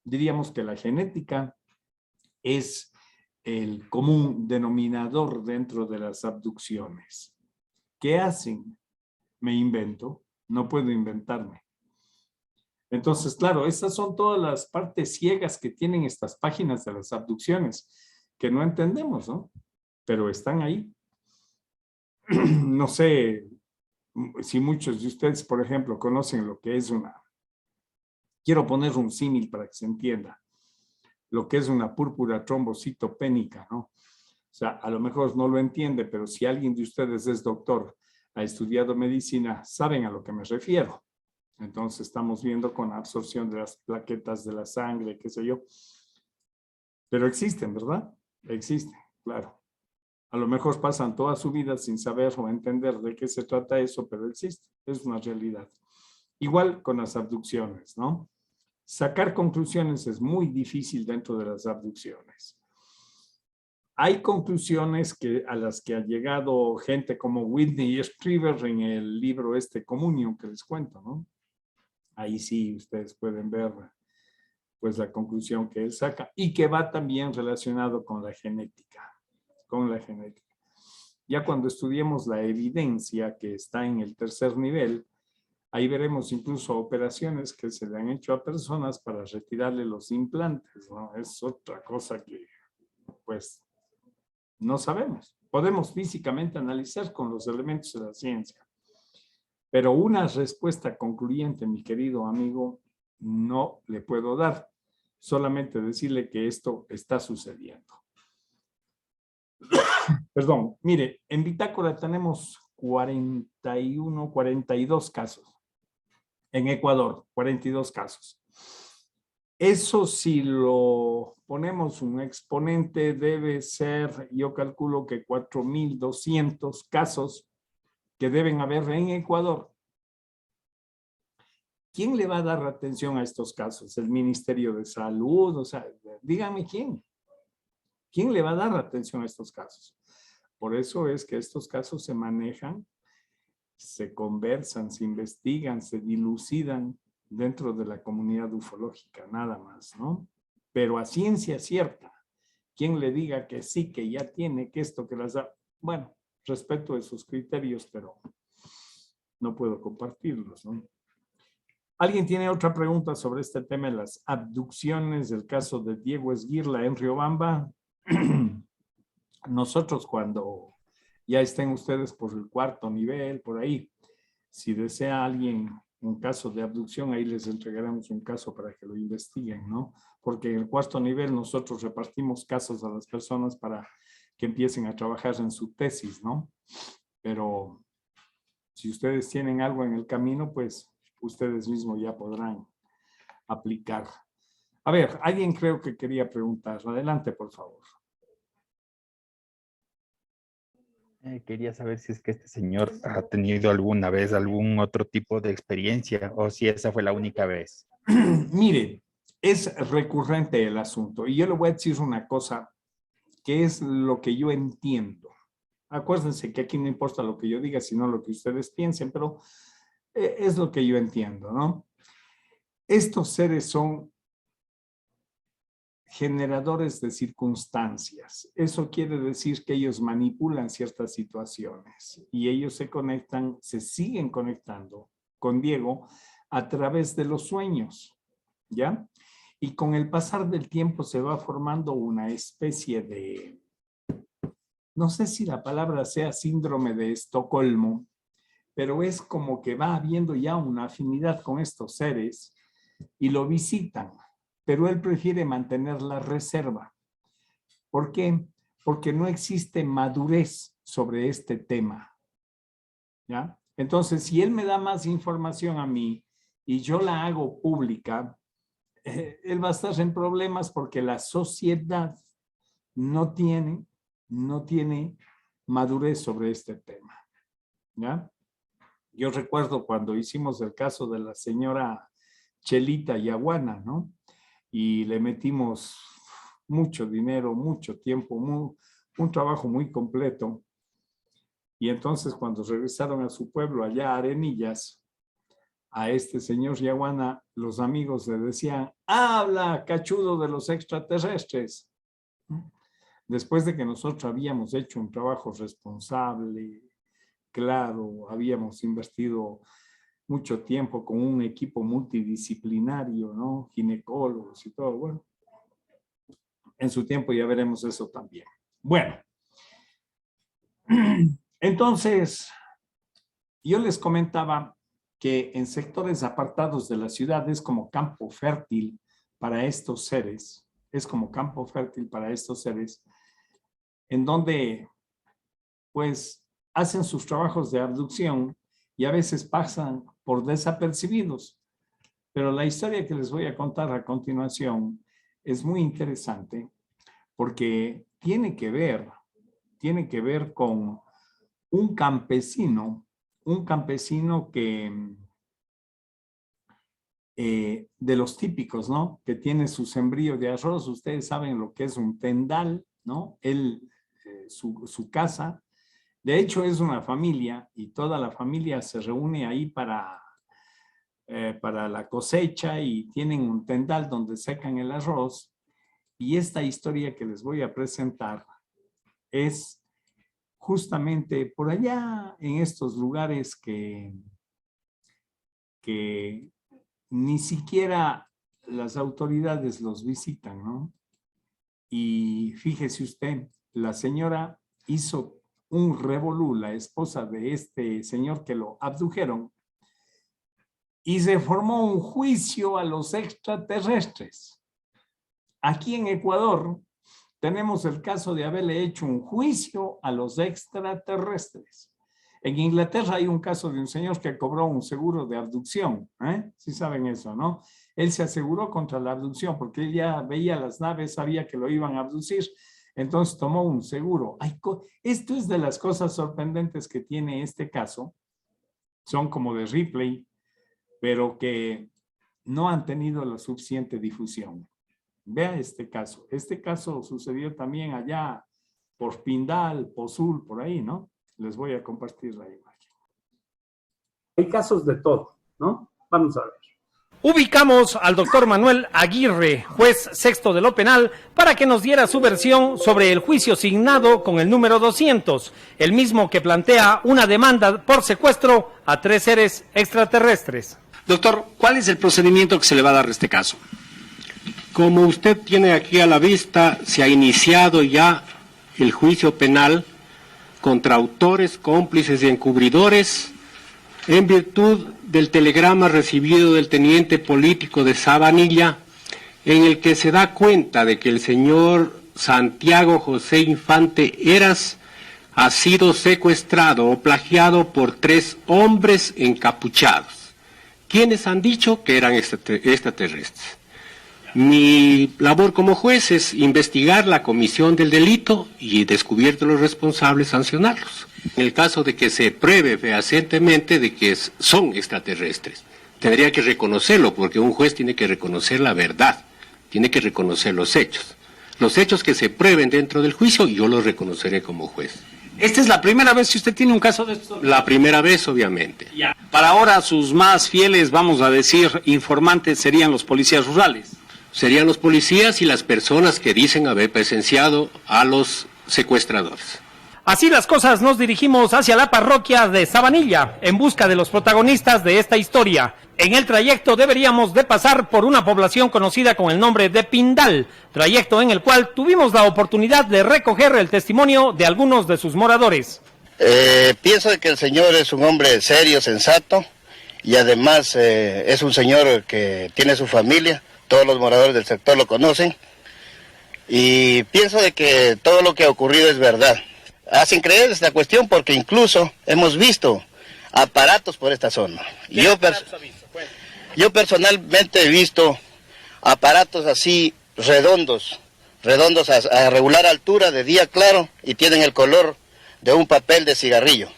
Speaker 1: diríamos que la genética es el común denominador dentro de las abducciones. ¿Qué hacen? Me invento, no puedo inventarme. Entonces, claro, estas son todas las partes ciegas que tienen estas páginas de las abducciones, que no entendemos, ¿no? Pero están ahí. No sé si muchos de ustedes, por ejemplo, conocen lo que es una... Quiero poner un símil para que se entienda. Lo que es una púrpura trombocitopénica, ¿no? O sea, a lo mejor no lo entiende, pero si alguien de ustedes es doctor, ha estudiado medicina, saben a lo que me refiero. Entonces estamos viendo con absorción de las plaquetas de la sangre, qué sé yo. Pero existen, ¿verdad? Existen, claro. A lo mejor pasan toda su vida sin saber o entender de qué se trata eso, pero existe. Es una realidad. Igual con las abducciones, ¿no? Sacar conclusiones es muy difícil dentro de las abducciones. Hay conclusiones a las que ha llegado gente como Whitney Strieber en el libro Communion que les cuento, ¿no? Ahí sí ustedes pueden ver pues la conclusión que él saca y que va también relacionado con la genética. Ya cuando estudiemos la evidencia que está en el tercer nivel, ahí veremos incluso operaciones que se le han hecho a personas para retirarle los implantes, ¿no? Es otra cosa que pues no sabemos. Podemos físicamente analizar con los elementos de la ciencia. Pero una respuesta concluyente, mi querido amigo, no le puedo dar. Solamente decirle que esto está sucediendo. Perdón, mire, en Bitácora tenemos 42 casos. En Ecuador, 42 casos. Eso si lo ponemos un exponente debe ser, yo calculo que 4,200 casos que deben haber en Ecuador. ¿Quién le va a dar atención a estos casos? ¿El Ministerio de Salud? O sea, díganme quién. ¿Quién le va a dar atención a estos casos? Por eso es que estos casos se manejan, se conversan, se investigan, se dilucidan dentro de la comunidad ufológica, nada más, ¿no? Pero a ciencia cierta, quien le diga que sí, que ya tiene, que esto, que las da, bueno, respeto esos criterios, pero no puedo compartirlos, ¿no? ¿Alguien tiene otra pregunta sobre este tema de las abducciones, del caso de Diego Esguirla en Riobamba? Nosotros cuando ya estén ustedes por el cuarto nivel, por ahí, si desea alguien un caso de abducción, ahí les entregaremos un caso para que lo investiguen, ¿no? Porque en el cuarto nivel nosotros repartimos casos a las personas para que empiecen a trabajar en su tesis, ¿no? Pero si ustedes tienen algo en el camino, pues ustedes mismos ya podrán aplicar. A ver, alguien creo que quería preguntar. Adelante, por favor.
Speaker 6: Quería saber si es que este señor ha tenido alguna vez algún otro tipo de experiencia o si esa fue la única vez.
Speaker 1: Mire, es recurrente el asunto y yo le voy a decir una cosa que es lo que yo entiendo. Acuérdense que aquí no importa lo que yo diga, sino lo que ustedes piensen, pero es lo que yo entiendo, ¿no? Estos seres son generadores de circunstancias. Eso quiere decir que ellos manipulan ciertas situaciones y ellos se conectan, se siguen conectando con Diego a través de los sueños, ¿ya? Y con el pasar del tiempo se va formando una especie de, no sé si la palabra sea síndrome de Estocolmo, pero es como que va habiendo ya una afinidad con estos seres y lo visitan. Pero él prefiere mantener la reserva. ¿Por qué? Porque no existe madurez sobre este tema. ¿Ya? Entonces, si él me da más información a mí y yo la hago pública, él va a estar en problemas porque la sociedad no tiene madurez sobre este tema, ¿ya? Yo recuerdo cuando hicimos el caso de la señora Chelita Yaguana, ¿no? Y le metimos mucho dinero, mucho tiempo, un trabajo muy completo. Y entonces cuando regresaron a su pueblo, allá a Arenillas, a este señor Yaguana, los amigos le decían, habla, cachudo de los extraterrestres. Después de que nosotros habíamos hecho un trabajo responsable, claro, habíamos invertido mucho tiempo con un equipo multidisciplinario, ¿no? Ginecólogos y todo, bueno. En su tiempo ya veremos eso también. Bueno, entonces, yo les comentaba que en sectores apartados de la ciudad es como campo fértil para estos seres, en donde, pues, hacen sus trabajos de abducción y a veces pasan por desapercibidos. Pero la historia que les voy a contar a continuación es muy interesante porque tiene que ver con un campesino que de los típicos, ¿no? Que tiene su sembrío de arroz. Ustedes saben lo que es un tendal, ¿no? Su casa. De hecho, es una familia y toda la familia se reúne ahí para la cosecha y tienen un tendal donde secan el arroz. Y esta historia que les voy a presentar es justamente por allá en estos lugares que ni siquiera las autoridades los visitan, ¿no? Y fíjese usted, la señora hizo un revolú, la esposa de este señor que lo abdujeron, y se formó un juicio a los extraterrestres. Aquí en Ecuador tenemos el caso de haberle hecho un juicio a los extraterrestres. En Inglaterra hay un caso de un señor que cobró un seguro de abducción. Sí saben eso, ¿no? Él se aseguró contra la abducción porque él ya veía las naves, sabía que lo iban a abducir. Entonces tomó un seguro. Esto es de las cosas sorprendentes que tiene este caso. Son como de Ripley, pero que no han tenido la suficiente difusión. Vea este caso. Este caso sucedió también allá por Pindal, Pozul, por ahí, ¿no? Les voy a compartir la imagen.
Speaker 2: Hay casos de todo, ¿no? Vamos a ver. Ubicamos al doctor Manuel Aguirre, juez sexto de lo penal, para que nos diera su versión sobre el juicio signado con el número 200, el mismo que plantea una demanda por secuestro a 3 seres extraterrestres.
Speaker 12: Doctor, ¿cuál es el procedimiento que se le va a dar a este caso? Como usted tiene aquí a la vista, se ha iniciado ya el juicio penal contra autores, cómplices y encubridores en virtud del telegrama recibido del teniente político de Sabanilla, en el que se da cuenta de que el señor Santiago José Infante Heras ha sido secuestrado o plagiado por 3 hombres encapuchados, quienes han dicho que eran extraterrestres. Mi labor como juez es investigar la comisión del delito y, descubierto los responsables, sancionarlos. En el caso de que se pruebe fehacientemente de que son extraterrestres, tendría que reconocerlo, porque un juez tiene que reconocer la verdad, tiene que reconocer los hechos. Los hechos que se prueben dentro del juicio, yo los reconoceré como juez.
Speaker 13: ¿Esta es la primera vez que usted tiene un caso de esto?
Speaker 12: La primera vez, obviamente.
Speaker 13: Ya. Para ahora, sus más fieles, vamos a decir, informantes serían los policías rurales.
Speaker 12: Serían los policías y las personas que dicen haber presenciado a los secuestradores.
Speaker 2: Así las cosas, nos dirigimos hacia la parroquia de Sabanilla en busca de los protagonistas de esta historia. En el trayecto deberíamos de pasar por una población conocida con el nombre de Pindal, trayecto en el cual tuvimos la oportunidad de recoger el testimonio de algunos de sus moradores.
Speaker 14: Pienso que el señor es un hombre serio, sensato, y además es un señor que tiene su familia. Todos los moradores del sector lo conocen, y pienso de que todo lo que ha ocurrido es verdad. Hacen creer esta cuestión porque incluso hemos visto aparatos por esta zona. Yo personalmente he visto aparatos así redondos a regular altura de día claro y tienen el color de un papel de cigarrillo.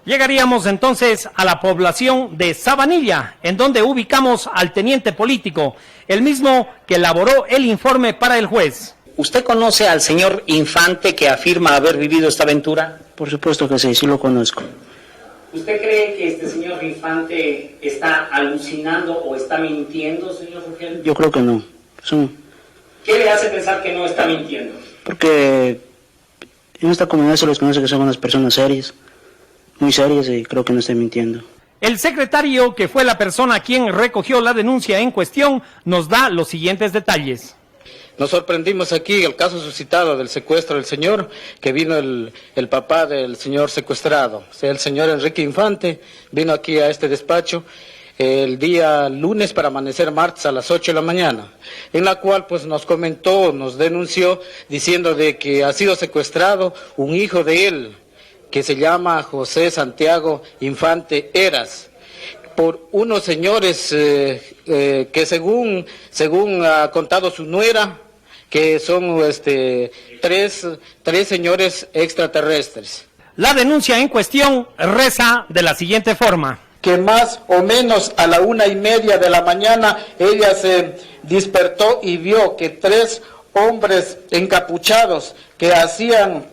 Speaker 2: Llegaríamos entonces a la población de Sabanilla, en donde ubicamos al teniente político, el mismo que elaboró el informe para el juez.
Speaker 13: ¿Usted conoce al señor Infante que afirma haber vivido esta aventura?
Speaker 15: Por supuesto que sí, sí lo conozco.
Speaker 13: ¿Usted cree que este señor Infante está alucinando o está mintiendo, señor Rugel?
Speaker 15: Yo creo que no.
Speaker 13: ¿Qué le hace pensar que no está mintiendo?
Speaker 15: Porque en esta comunidad se les conoce que son unas personas serias, muy serias, y creo que no está mintiendo.
Speaker 2: El secretario, que fue la persona quien recogió la denuncia en cuestión, nos da los siguientes detalles.
Speaker 16: Nos sorprendimos aquí el caso suscitado del secuestro del señor, que vino el papá del señor secuestrado, o sea, el señor Enrique Infante, vino aquí a este despacho el día lunes para amanecer martes a las 8 de la mañana, en la cual pues nos comentó, nos denunció, diciendo de que ha sido secuestrado un hijo de él, que se llama José Santiago Infante Eras, por unos señores que según ha contado su nuera, que son tres señores extraterrestres.
Speaker 2: La denuncia en cuestión reza de la siguiente forma.
Speaker 16: Que más o menos a la 1:30 de la mañana ella se despertó y vio que 3 hombres encapuchados que hacían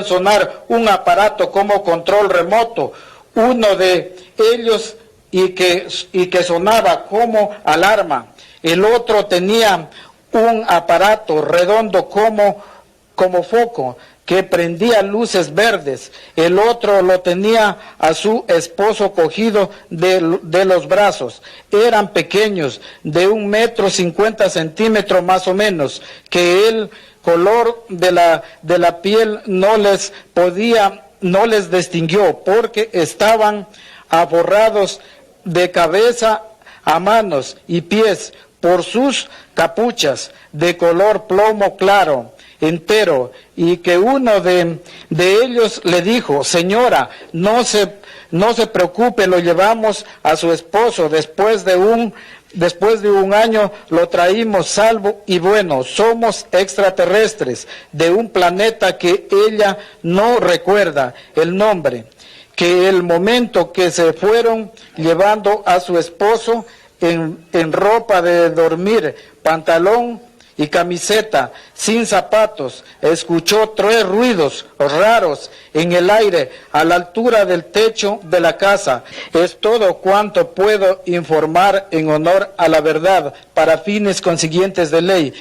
Speaker 16: sonar un aparato como control remoto, uno de ellos y que sonaba como alarma, el otro tenía un aparato redondo como foco que prendía luces verdes, el otro lo tenía a su esposo cogido de los brazos. Eran pequeños, de 1,50 m más o menos, que el color de la piel no les distinguió, porque estaban aborrados de cabeza a manos y pies por sus capuchas de color plomo claro, entero, y que uno de ellos le dijo: señora, no se preocupe, lo llevamos a su esposo, después de un año lo traímos salvo y bueno, somos extraterrestres de un planeta que ella no recuerda el nombre, que el momento que se fueron llevando a su esposo en ropa de dormir, pantalón y camiseta, sin zapatos, escuchó 3 ruidos raros en el aire a la altura del techo de la casa. Es todo cuanto puedo informar en honor a la verdad para fines consiguientes de ley.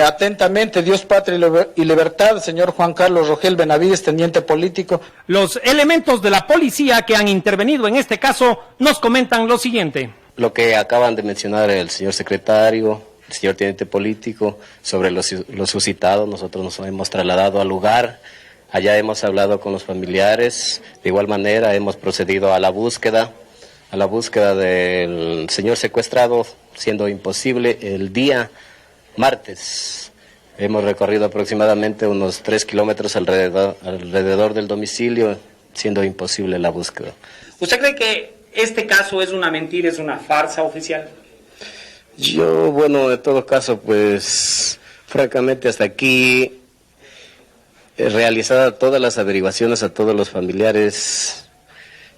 Speaker 16: Atentamente, Dios, Patria y Libertad, señor Juan Carlos Rogel Benavides, teniente político.
Speaker 2: Los elementos de la policía que han intervenido en este caso nos comentan lo siguiente.
Speaker 17: Lo que acaban de mencionar el señor secretario, el señor teniente político, sobre los suscitados, nosotros nos hemos trasladado al lugar, allá hemos hablado con los familiares, de igual manera hemos procedido a la búsqueda del señor secuestrado, siendo imposible el día martes. Hemos recorrido aproximadamente unos 3 kilómetros alrededor del domicilio, siendo imposible la búsqueda.
Speaker 13: ¿Usted cree que este caso es una mentira, es una farsa oficial?
Speaker 17: Yo, bueno, en todo caso, pues, francamente, hasta aquí, realizadas todas las averiguaciones a todos los familiares,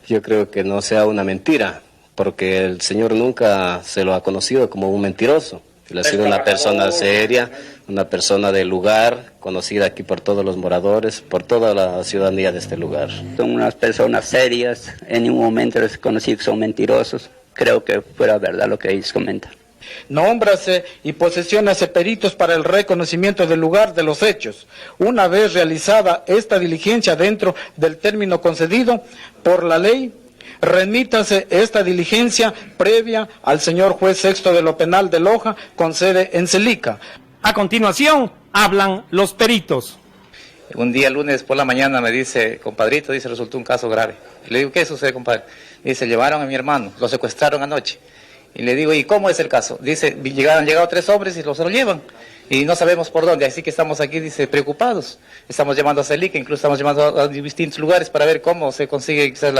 Speaker 17: yo creo que no sea una mentira, porque el señor nunca se lo ha conocido como un mentiroso. Él ha sido una persona seria, una persona del lugar, conocida aquí por todos los moradores, por toda la ciudadanía de este lugar.
Speaker 18: Son unas personas serias, en ningún momento les conocí que son mentirosos. Creo que fuera verdad lo que ellos comentan.
Speaker 16: Nómbrase y posesionase peritos para el reconocimiento del lugar de los hechos. Una vez realizada esta diligencia dentro del término concedido por la ley, remítase esta diligencia previa al señor juez sexto de lo penal de Loja, con sede en Celica.
Speaker 2: A continuación, hablan los peritos.
Speaker 19: Un día, lunes por la mañana, me dice: compadrito, dice, resultó un caso grave. Y le digo: ¿qué sucede, compadre? Dice: llevaron a mi hermano, lo secuestraron anoche. Y le digo: ¿y cómo es el caso? Dice: han llegado 3 hombres y los lo llevan. y no sabemos por dónde, así que estamos aquí, dice, preocupados. Estamos llamando a Celica, incluso estamos llamando a distintos lugares para ver cómo se consigue quizás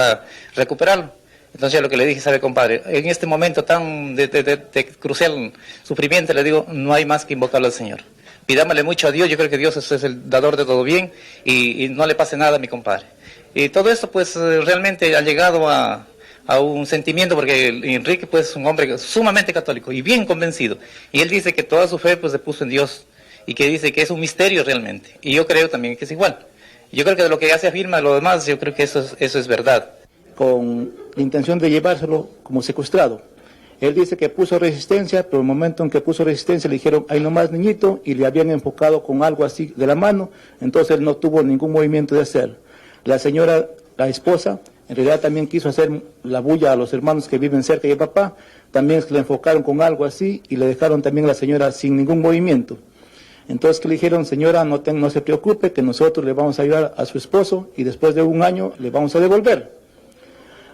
Speaker 19: recuperarlo. Entonces lo que le dije, sabe compadre, en este momento tan de crucial sufrimiento, le digo, no hay más que invocarlo al Señor. Pidámosle mucho a Dios, yo creo que Dios es el dador de todo bien y no le pase nada a mi compadre. Y todo esto pues realmente ha llegado a un sentimiento, porque Enrique pues es un hombre sumamente católico y bien convencido. Y él dice que toda su fe pues se puso en Dios y que dice que es un misterio realmente. Y yo creo también que es igual. Yo creo que de lo que ya se afirma lo demás, yo creo que eso es verdad.
Speaker 20: Con la intención de llevárselo como secuestrado. Él dice que puso resistencia, pero en el momento en que puso resistencia le dijeron, ahí nomás niñito, y le habían enfocado con algo así de la mano, entonces él no tuvo ningún movimiento de hacer. La señora, la esposa, en realidad también quiso hacer la bulla a los hermanos que viven cerca de papá, también le enfocaron con algo así y le dejaron también a la señora sin ningún movimiento. Entonces que le dijeron, señora, no se preocupe, que nosotros le vamos a ayudar a su esposo y después de un año le vamos a devolver.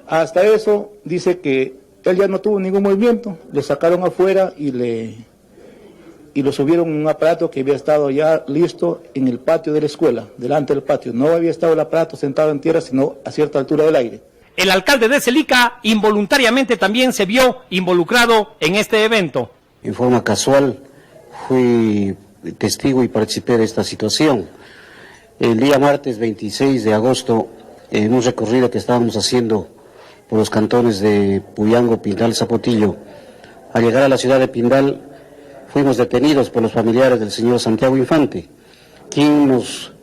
Speaker 20: Hasta eso dice que él ya no tuvo ningún movimiento, lo sacaron afuera y lo subieron en un aparato que había estado ya listo en el patio de la escuela, delante del patio. No había estado el aparato sentado en tierra, sino a cierta altura del aire.
Speaker 2: El alcalde de Celica involuntariamente también se vio involucrado en este evento.
Speaker 21: En forma casual fui testigo y participé de esta situación. El día martes 26 de agosto, en un recorrido que estábamos haciendo por los cantones de Puyango, Pindal, Zapotillo, al llegar a la ciudad de Pindal, fuimos detenidos por los familiares del señor Santiago Infante, quien nos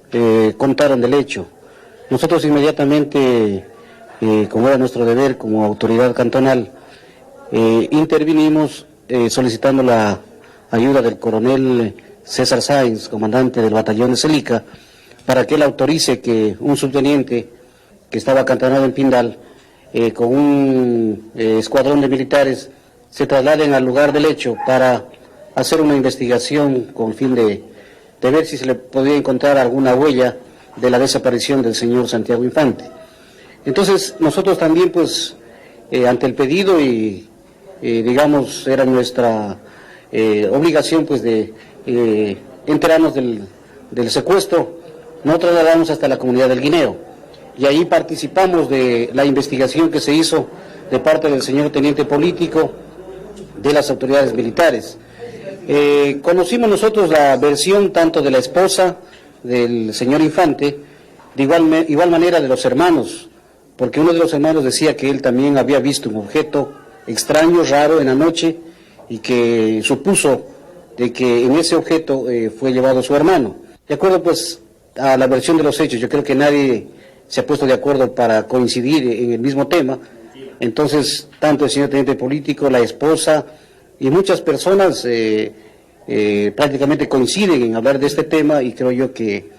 Speaker 21: contaron del hecho. Nosotros inmediatamente, como era nuestro deber como autoridad cantonal, intervinimos solicitando la ayuda del coronel César Sáenz, comandante del batallón de Celica, para que él autorice que un subteniente que estaba acantonado en Pindal, con un escuadrón de militares, se trasladen al lugar del hecho para hacer una investigación con el fin de ver si se le podía encontrar alguna huella de la desaparición del señor Santiago Infante. Entonces nosotros también pues ante el pedido y digamos era nuestra obligación pues de enterarnos del secuestro, nos trasladamos hasta la comunidad del Guineo. Y ahí participamos de la investigación que se hizo de parte del señor teniente político, de las autoridades militares. Conocimos nosotros la versión tanto de la esposa del señor Infante, de igual manera de los hermanos, porque uno de los hermanos decía que él también había visto un objeto extraño, raro en la noche, y que supuso de que en ese objeto fue llevado su hermano. De acuerdo pues a la versión de los hechos, yo creo que nadie se ha puesto de acuerdo para coincidir en el mismo tema. Entonces, tanto el señor teniente político, la esposa y muchas personas prácticamente coinciden en hablar de este tema, y creo yo que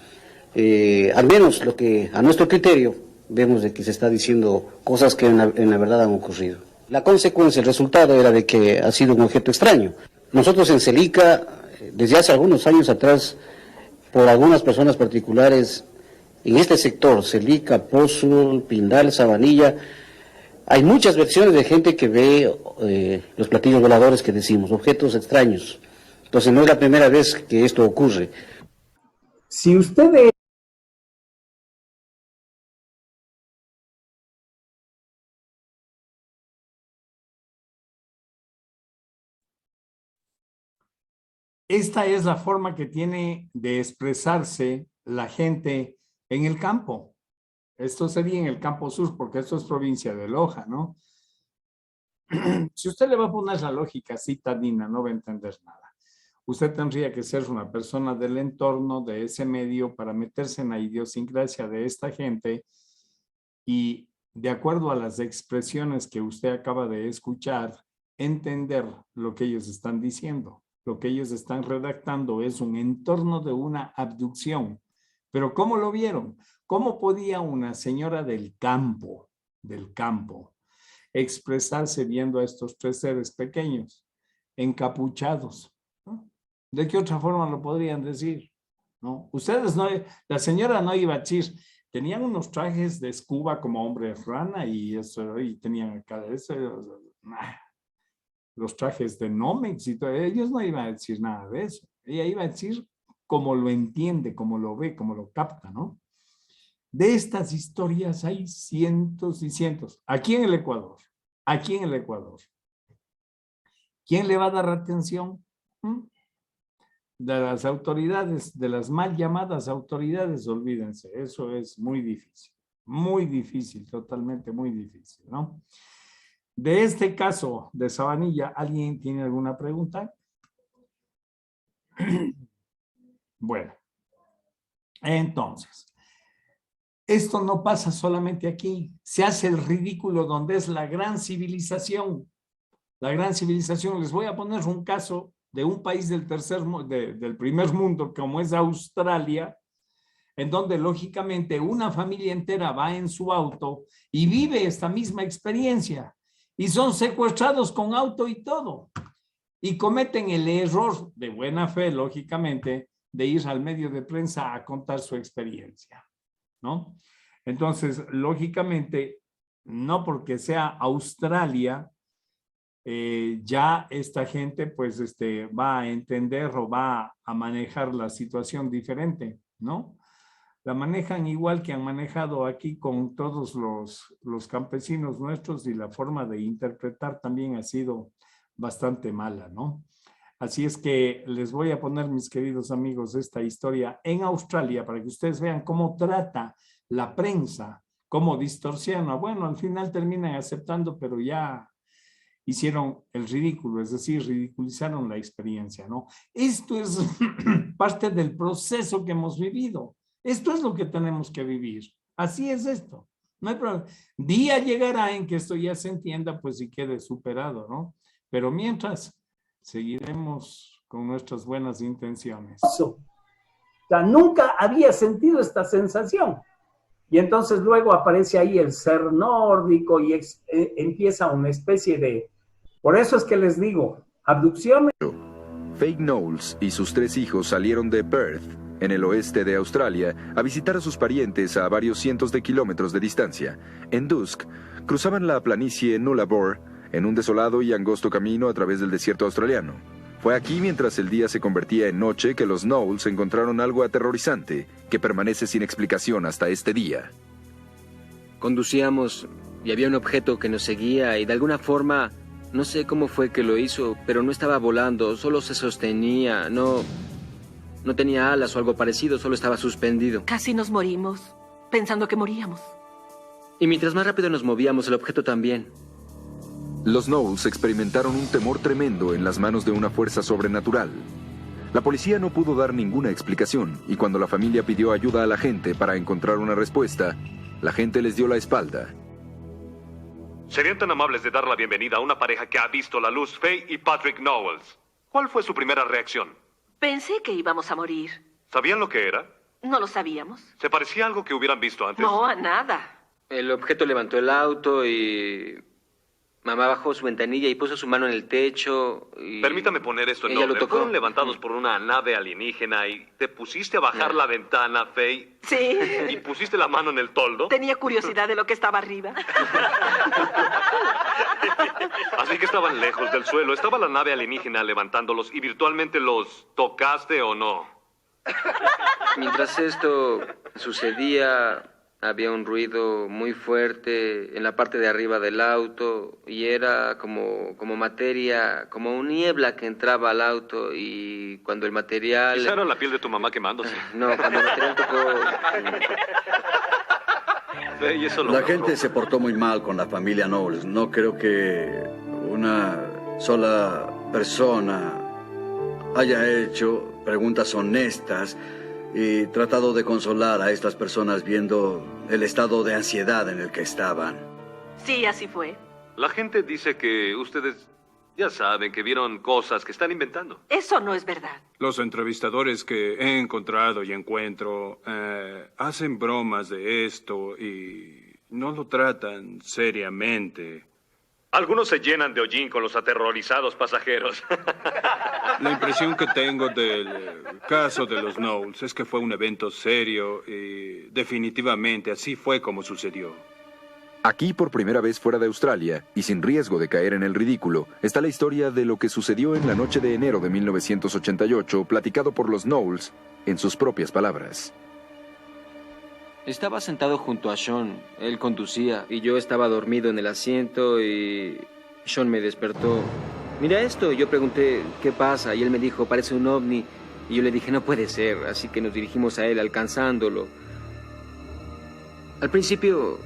Speaker 21: al menos lo que a nuestro criterio vemos de que se está diciendo cosas que en la verdad han ocurrido. La consecuencia, el resultado era de que ha sido un objeto extraño. Nosotros en Celica, desde hace algunos años atrás, por algunas personas particulares, en este sector, Celica, Pozo, Pindal, Sabanilla, hay muchas versiones de gente que ve los platillos voladores que decimos, objetos extraños. Entonces no es la primera vez que esto ocurre.
Speaker 1: Si usted esta es la forma que tiene de expresarse la gente en el campo. Esto sería en el campo sur, porque esto es provincia de Loja, ¿no? Si usted le va a poner la lógica citadina, no va a entender nada. Usted tendría que ser una persona del entorno, de ese medio, para meterse en la idiosincrasia de esta gente y, de acuerdo a las expresiones que usted acaba de escuchar, entender lo que ellos están diciendo. Lo que ellos están redactando es un entorno de una abducción. Pero ¿cómo lo vieron? ¿Cómo podía una señora del campo, expresarse viendo a estos tres seres pequeños, encapuchados? ¿No? ¿De qué otra forma lo podrían decir? ¿No? Ustedes no, la señora no iba a decir, tenían unos trajes de escuba como hombre rana y eso, y tenían acá eso, los trajes de Nomex y todo, ellos no iban a decir nada de eso. Ella iba a decir como lo entiende, como lo ve, como lo capta, ¿no? De estas historias hay cientos y cientos. Aquí en el Ecuador. Aquí en el Ecuador. ¿Quién le va a dar atención? De las autoridades, de las mal llamadas autoridades, olvídense. Eso es muy difícil, totalmente muy difícil, ¿no? De este caso de Sabanilla, ¿alguien tiene alguna pregunta? Bueno, entonces, esto no pasa solamente aquí, se hace el ridículo donde es la gran civilización. La gran civilización, les voy a poner un caso de un país del primer mundo, como es Australia, en donde lógicamente una familia entera va en su auto y vive esta misma experiencia y son secuestrados con auto y todo y cometen el error de buena fe, lógicamente, de ir al medio de prensa a contar su experiencia, ¿no? Entonces, lógicamente, no porque sea Australia, ya esta gente pues va a entender o va a manejar la situación diferente, ¿no? La manejan igual que han manejado aquí con todos los campesinos nuestros y la forma de interpretar también ha sido bastante mala, ¿no? Así es que les voy a poner, mis queridos amigos, esta historia en Australia para que ustedes vean cómo trata la prensa, cómo distorsiona. Bueno, al final terminan aceptando, pero ya hicieron el ridículo, es decir, ridiculizaron la experiencia, ¿no? Esto es parte del proceso que hemos vivido. Esto es lo que tenemos que vivir. Así es esto. No hay problema. Día llegará en que esto ya se entienda, pues, y quede superado, ¿no? Pero mientras, seguiremos con nuestras buenas intenciones.
Speaker 2: O sea, nunca había sentido esta sensación. Y entonces luego aparece ahí el ser nórdico y empieza una especie de... Por eso es que les digo, abducciones...
Speaker 3: Faye Knowles y sus 3 hijos salieron de Perth, en el oeste de Australia, a visitar a sus parientes a varios cientos de kilómetros de distancia. En Dusk, cruzaban la planicie Nullarbor en un desolado y angosto camino a través del desierto australiano. Fue aquí, mientras el día se convertía en noche, que los Knowles encontraron algo aterrorizante que permanece sin explicación hasta este día.
Speaker 17: Conducíamos y había un objeto que nos seguía y de alguna forma, no sé cómo fue que lo hizo, pero no estaba volando, solo se sostenía, no tenía alas o algo parecido, solo estaba suspendido.
Speaker 22: Casi nos morimos, pensando que moríamos.
Speaker 17: Y mientras más rápido nos movíamos, el objeto también.
Speaker 3: Los Knowles experimentaron un temor tremendo en las manos de una fuerza sobrenatural. La policía no pudo dar ninguna explicación y cuando la familia pidió ayuda a la gente para encontrar una respuesta, la gente les dio la espalda.
Speaker 23: Serían tan amables de dar la bienvenida a una pareja que ha visto la luz, Faye y Patrick Knowles. ¿Cuál fue su primera reacción?
Speaker 22: Pensé que íbamos a morir.
Speaker 23: ¿Sabían lo que era?
Speaker 22: No lo sabíamos.
Speaker 23: ¿Se parecía a algo que hubieran visto antes?
Speaker 22: No, a nada.
Speaker 17: El objeto levantó el auto y... Mamá bajó su ventanilla y puso su mano en el techo y...
Speaker 23: Permítame poner esto en
Speaker 17: Ella
Speaker 23: orden.
Speaker 17: lo tocó.
Speaker 23: Fueron levantados por una nave alienígena y te pusiste a bajar la ventana, Faye.
Speaker 22: Sí.
Speaker 23: ¿Y pusiste la mano en el toldo?
Speaker 22: Tenía curiosidad de lo que estaba arriba.
Speaker 23: Así que estaban lejos del suelo. Estaba la nave alienígena levantándolos y virtualmente los tocaste o no.
Speaker 17: Mientras esto sucedía, había un ruido muy fuerte en la parte de arriba del auto y era como materia, como una niebla que entraba al auto y cuando el material...
Speaker 23: Quizá era la piel de tu mamá quemándose.
Speaker 17: No, cuando el material tocó...
Speaker 23: Faye, eso lo
Speaker 24: La
Speaker 23: logró.
Speaker 24: gente se portó muy mal con la familia Knowles. No creo que una sola persona haya hecho preguntas honestas y tratado de consolar a estas personas viendo el estado de ansiedad en el que estaban.
Speaker 22: Sí, así fue.
Speaker 23: La gente dice que ustedes ya saben que vieron cosas que están inventando.
Speaker 22: Eso no es verdad.
Speaker 25: Los entrevistadores que he encontrado y encuentro hacen bromas de esto y no lo tratan seriamente.
Speaker 23: Algunos se llenan de hollín con los aterrorizados pasajeros.
Speaker 25: La impresión que tengo del caso de los Knowles es que fue un evento serio y definitivamente así fue como sucedió.
Speaker 3: Aquí, por primera vez fuera de Australia, y sin riesgo de caer en el ridículo, está la historia de lo que sucedió en la noche de enero de 1988, platicado por los Knowles en sus propias palabras.
Speaker 4: Estaba sentado junto a Sean. Él conducía y yo estaba dormido en el asiento y Sean me despertó. Mira esto. Yo pregunté, ¿qué pasa? Y él me dijo, parece un ovni. Y yo le dije, no puede ser. Así que nos dirigimos a él, alcanzándolo. Al principio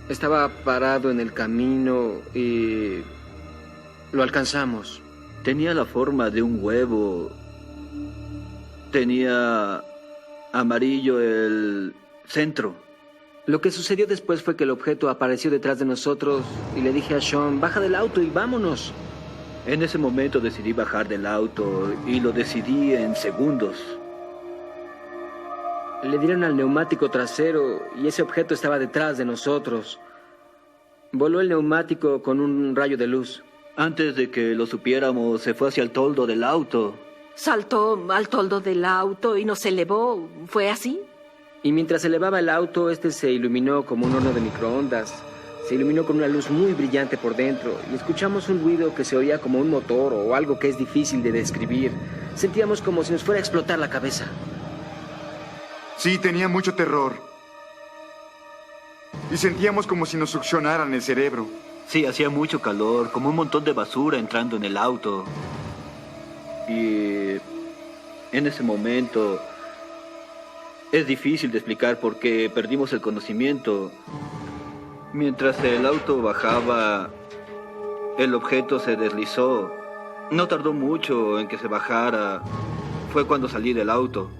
Speaker 4: estaba parado en el camino y lo alcanzamos.
Speaker 24: Tenía la forma de un huevo. Tenía amarillo el centro.
Speaker 4: Lo que sucedió después fue que el objeto apareció detrás de nosotros y le dije a Sean, baja del auto y vámonos.
Speaker 24: En ese momento decidí bajar del auto y lo decidí en segundos.
Speaker 4: Le dieron al neumático trasero y ese objeto estaba detrás de nosotros. Voló el neumático con un rayo de luz.
Speaker 24: Antes de que lo supiéramos, se fue hacia el toldo del auto.
Speaker 22: Saltó al toldo del auto y nos elevó. ¿Fue así?
Speaker 4: Y mientras elevaba el auto, este se iluminó como un horno de microondas. Se iluminó con una luz muy brillante por dentro y escuchamos un ruido que se oía como un motor o algo que es difícil de describir. Sentíamos como si nos fuera a explotar la cabeza.
Speaker 5: Sí, tenía mucho terror. Y sentíamos como si nos succionaran el cerebro.
Speaker 24: Sí, hacía mucho calor, como un montón de basura entrando en el auto. Y en ese momento es difícil de explicar porque perdimos el conocimiento. Mientras el auto bajaba, el objeto se deslizó. No tardó mucho en que se bajara. Fue cuando salí del auto.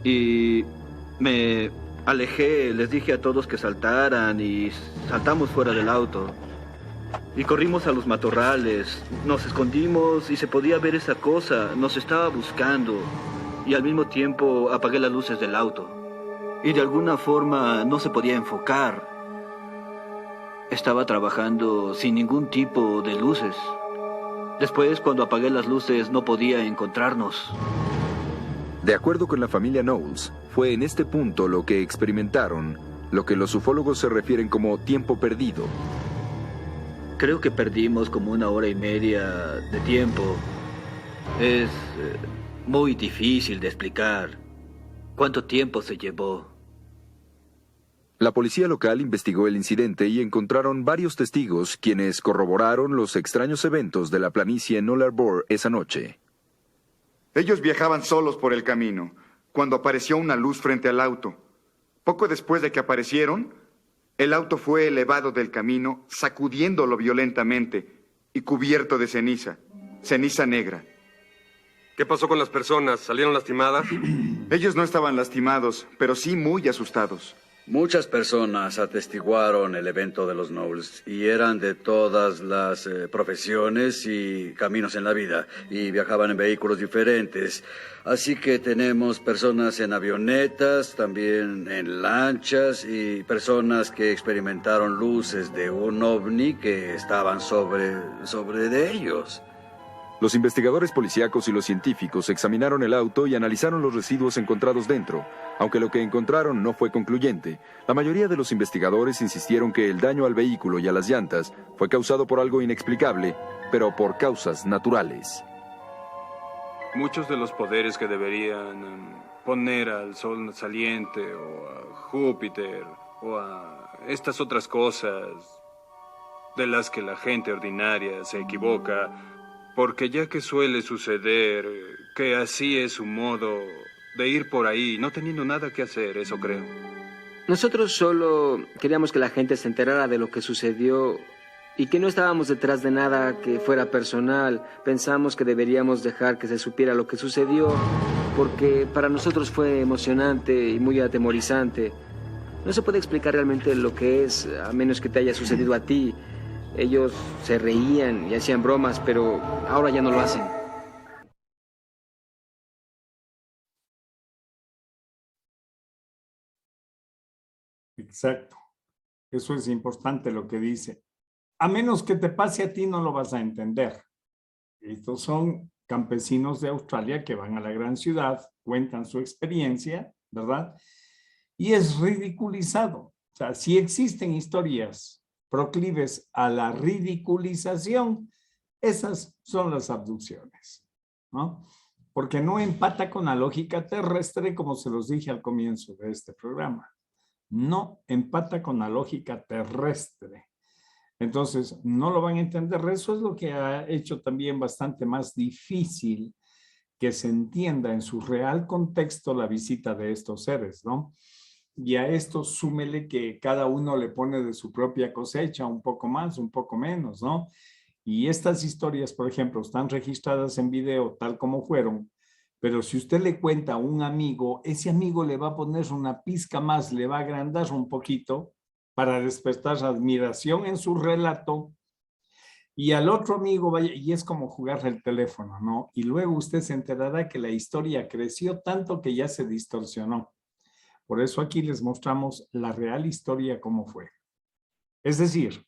Speaker 24: Y me alejé, les dije a todos que saltaran y saltamos fuera del auto. Y corrimos a los matorrales, nos escondimos y se podía ver esa cosa, nos estaba buscando. Y al mismo tiempo apagué las luces del auto. Y de alguna forma no se podía enfocar. Estaba trabajando sin ningún tipo de luces. Después, cuando apagué las luces, no podía encontrarnos.
Speaker 3: De acuerdo con la familia Knowles, fue en este punto lo que experimentaron, lo que los ufólogos se refieren como tiempo perdido.
Speaker 24: Creo que perdimos como 1 hora y media de tiempo. Es muy difícil de explicar. ¿Cuánto tiempo se llevó?
Speaker 3: La policía local investigó el incidente y encontraron varios testigos quienes corroboraron los extraños eventos de la planicie Nullarbor Bor esa noche.
Speaker 5: Ellos viajaban solos por el camino, cuando apareció una luz frente al auto. Poco después de que aparecieron, el auto fue elevado del camino, sacudiéndolo violentamente y cubierto de ceniza, ceniza negra.
Speaker 25: ¿Qué pasó con las personas? ¿Salieron lastimadas?
Speaker 5: Ellos no estaban lastimados, pero sí muy asustados.
Speaker 24: Muchas personas atestiguaron el evento de los Knowles y eran de todas las profesiones y caminos en la vida y viajaban en vehículos diferentes. Así que tenemos personas en avionetas, también en lanchas y personas que experimentaron luces de un ovni que estaban sobre de ellos.
Speaker 3: Los investigadores policíacos y los científicos examinaron el auto y analizaron los residuos encontrados dentro. Aunque lo que encontraron no fue concluyente, la mayoría de los investigadores insistieron que el daño al vehículo y a las llantas fue causado por algo inexplicable, pero por causas naturales.
Speaker 25: Muchos de los poderes que deberían poner al sol saliente o a Júpiter o a estas otras cosas de las que la gente ordinaria se equivoca, porque ya que suele suceder que así es su modo de ir por ahí, no teniendo nada que hacer, eso creo.
Speaker 4: Nosotros solo queríamos que la gente se enterara de lo que sucedió y que no estábamos detrás de nada que fuera personal. Pensamos que deberíamos dejar que se supiera lo que sucedió, porque para nosotros fue emocionante y muy atemorizante. No se puede explicar realmente lo que es, a menos que te haya sucedido a ti. Ellos se reían y hacían bromas, pero ahora ya no lo hacen.
Speaker 1: Exacto. Eso es importante lo que dice. A menos que te pase a ti, no lo vas a entender. Estos son campesinos de Australia que van a la gran ciudad, cuentan su experiencia, ¿verdad? Y es ridiculizado. O sea, si existen historias proclives a la ridiculización, esas son las abducciones, ¿no? Porque no empata con la lógica terrestre, como se los dije al comienzo de este programa. No empata con la lógica terrestre. Entonces, no lo van a entender. Eso es lo que ha hecho también bastante más difícil que se entienda en su real contexto la visita de estos seres, ¿no? Y a esto súmele que cada uno le pone de su propia cosecha, un poco más, un poco menos, ¿no? Y estas historias, por ejemplo, están registradas en video tal como fueron, pero si usted le cuenta a un amigo, ese amigo le va a poner una pizca más, le va a agrandar un poquito para despertar admiración en su relato, y al otro amigo vaya, y es como jugar el teléfono, ¿no? Y luego usted se enterará que la historia creció tanto que ya se distorsionó. Por eso aquí les mostramos la real historia como fue. Es decir,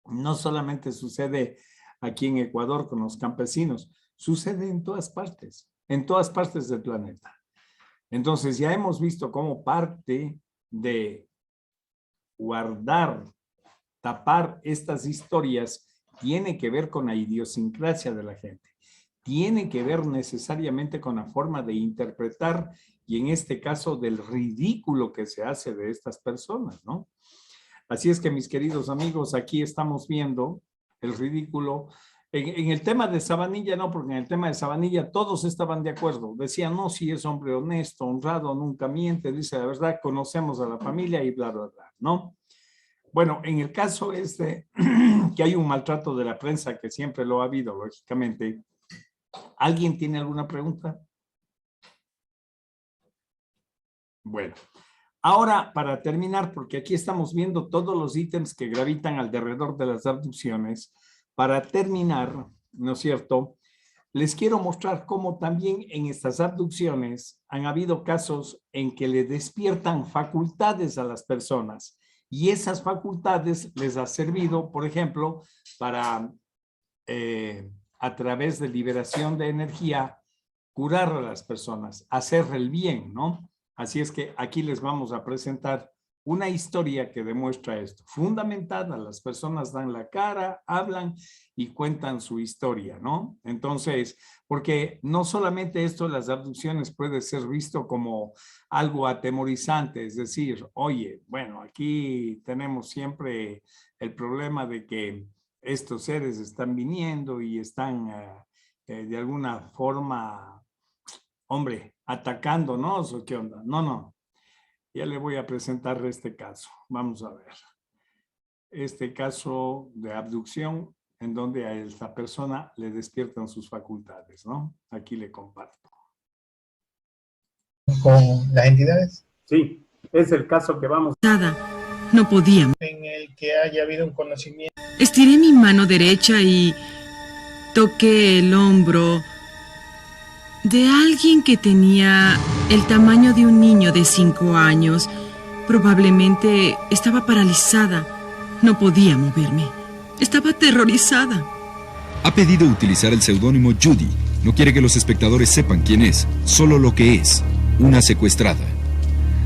Speaker 1: no solamente sucede aquí en Ecuador con los campesinos, sucede en todas partes del planeta. Entonces ya hemos visto cómo parte de guardar, tapar estas historias tiene que ver con la idiosincrasia de la gente, tiene que ver necesariamente con la forma de interpretar y en este caso del ridículo que se hace de estas personas, ¿no? Así es que, mis queridos amigos, aquí estamos viendo el ridículo. En el tema de Sabanilla no, porque en el tema de Sabanilla todos estaban de acuerdo. Decían, no, si es hombre honesto, honrado, nunca miente, dice la verdad, conocemos a la familia y bla, bla, bla, ¿no? Bueno, en el caso este, que hay un maltrato de la prensa, que siempre lo ha habido, lógicamente. ¿Alguien tiene alguna pregunta? Bueno. Ahora, para terminar, porque aquí estamos viendo todos los ítems que gravitan alrededor de las abducciones, para terminar, ¿no es cierto?, les quiero mostrar cómo también en estas abducciones han habido casos en que le despiertan facultades a las personas y esas facultades les ha servido, por ejemplo, para, a través de liberación de energía, curar a las personas, hacer el bien, ¿no? Así es que aquí les vamos a presentar una historia que demuestra esto. Fundamentada, las personas dan la cara, hablan y cuentan su historia, ¿no? Entonces, porque no solamente esto, las abducciones puede ser visto como algo atemorizante, es decir, oye, bueno, aquí tenemos siempre el problema de que estos seres están viniendo y están de alguna forma, hombre, atacándonos o qué onda. No, no. Ya le voy a presentar este caso. Vamos a ver. Este caso de abducción en donde a esta persona le despiertan sus facultades, ¿no? Aquí le comparto.
Speaker 7: ¿Con las entidades?
Speaker 1: Sí, es el caso que vamos.
Speaker 8: No podía.
Speaker 7: En el que haya habido un conocimiento.
Speaker 8: Estiré mi mano derecha y toqué el hombro de alguien que tenía el tamaño de un niño de 5 años. Probablemente estaba paralizada. No podía moverme. Estaba aterrorizada.
Speaker 3: Ha pedido utilizar el seudónimo Judy. No quiere que los espectadores sepan quién es, solo lo que es, una secuestrada.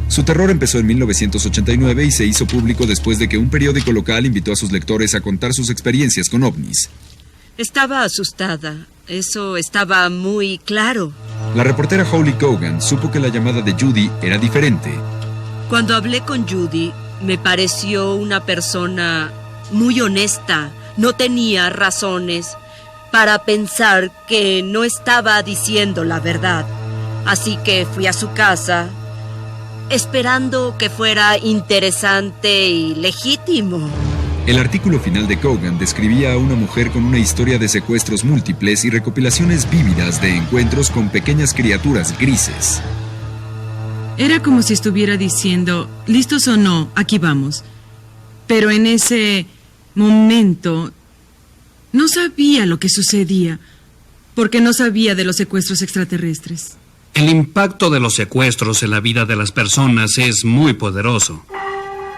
Speaker 3: Su terror empezó en 1989 y se hizo público después de que un periódico local invitó a sus lectores a contar sus experiencias con ovnis.
Speaker 22: Estaba asustada. Eso estaba muy claro.
Speaker 3: La reportera Holly Cogan supo que la llamada de Judy era diferente.
Speaker 22: Cuando hablé con Judy, me pareció una persona muy honesta. No tenía razones para pensar que no estaba diciendo la verdad. Así que fui a su casa, esperando que fuera interesante y legítimo.
Speaker 3: El artículo final de Cogan describía a una mujer con una historia de secuestros múltiples y recopilaciones vívidas de encuentros con pequeñas criaturas grises.
Speaker 8: Era como si estuviera diciendo, listos o no, aquí vamos. Pero en ese momento no sabía lo que sucedía, porque no sabía de los secuestros extraterrestres.
Speaker 9: El impacto de los secuestros en la vida de las personas es muy poderoso.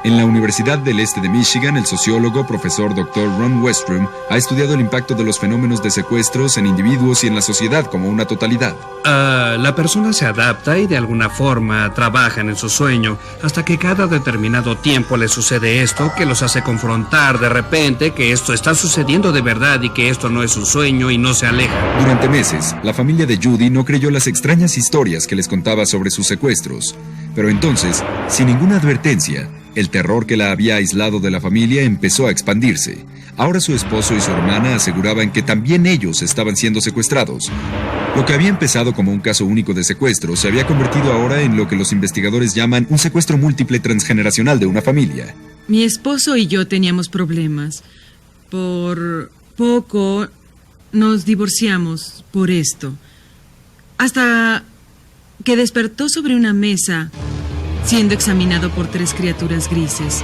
Speaker 6: En la Universidad del Este de Michigan, el sociólogo profesor Dr. Ron Westrum ha estudiado el impacto de los fenómenos de secuestros en individuos y en la sociedad como una totalidad.
Speaker 9: La persona se adapta y de alguna forma trabajan en su sueño hasta que cada determinado tiempo le sucede esto que los hace confrontar de repente que esto está sucediendo de verdad y que esto no es un sueño y no se aleja.
Speaker 6: Durante meses, la familia de Judy no creyó las extrañas historias que les contaba sobre sus secuestros. Pero entonces, sin ninguna advertencia, el terror que la había aislado de la familia empezó a expandirse. Ahora su esposo y su hermana aseguraban que también ellos estaban siendo secuestrados. Lo que había empezado como un caso único de secuestro se había convertido ahora en lo que los investigadores llaman un secuestro múltiple transgeneracional de una familia.
Speaker 8: Mi esposo y yo teníamos problemas. Por poco nos divorciamos por esto. Hasta que despertó sobre una mesa, siendo examinado por 3 criaturas grises.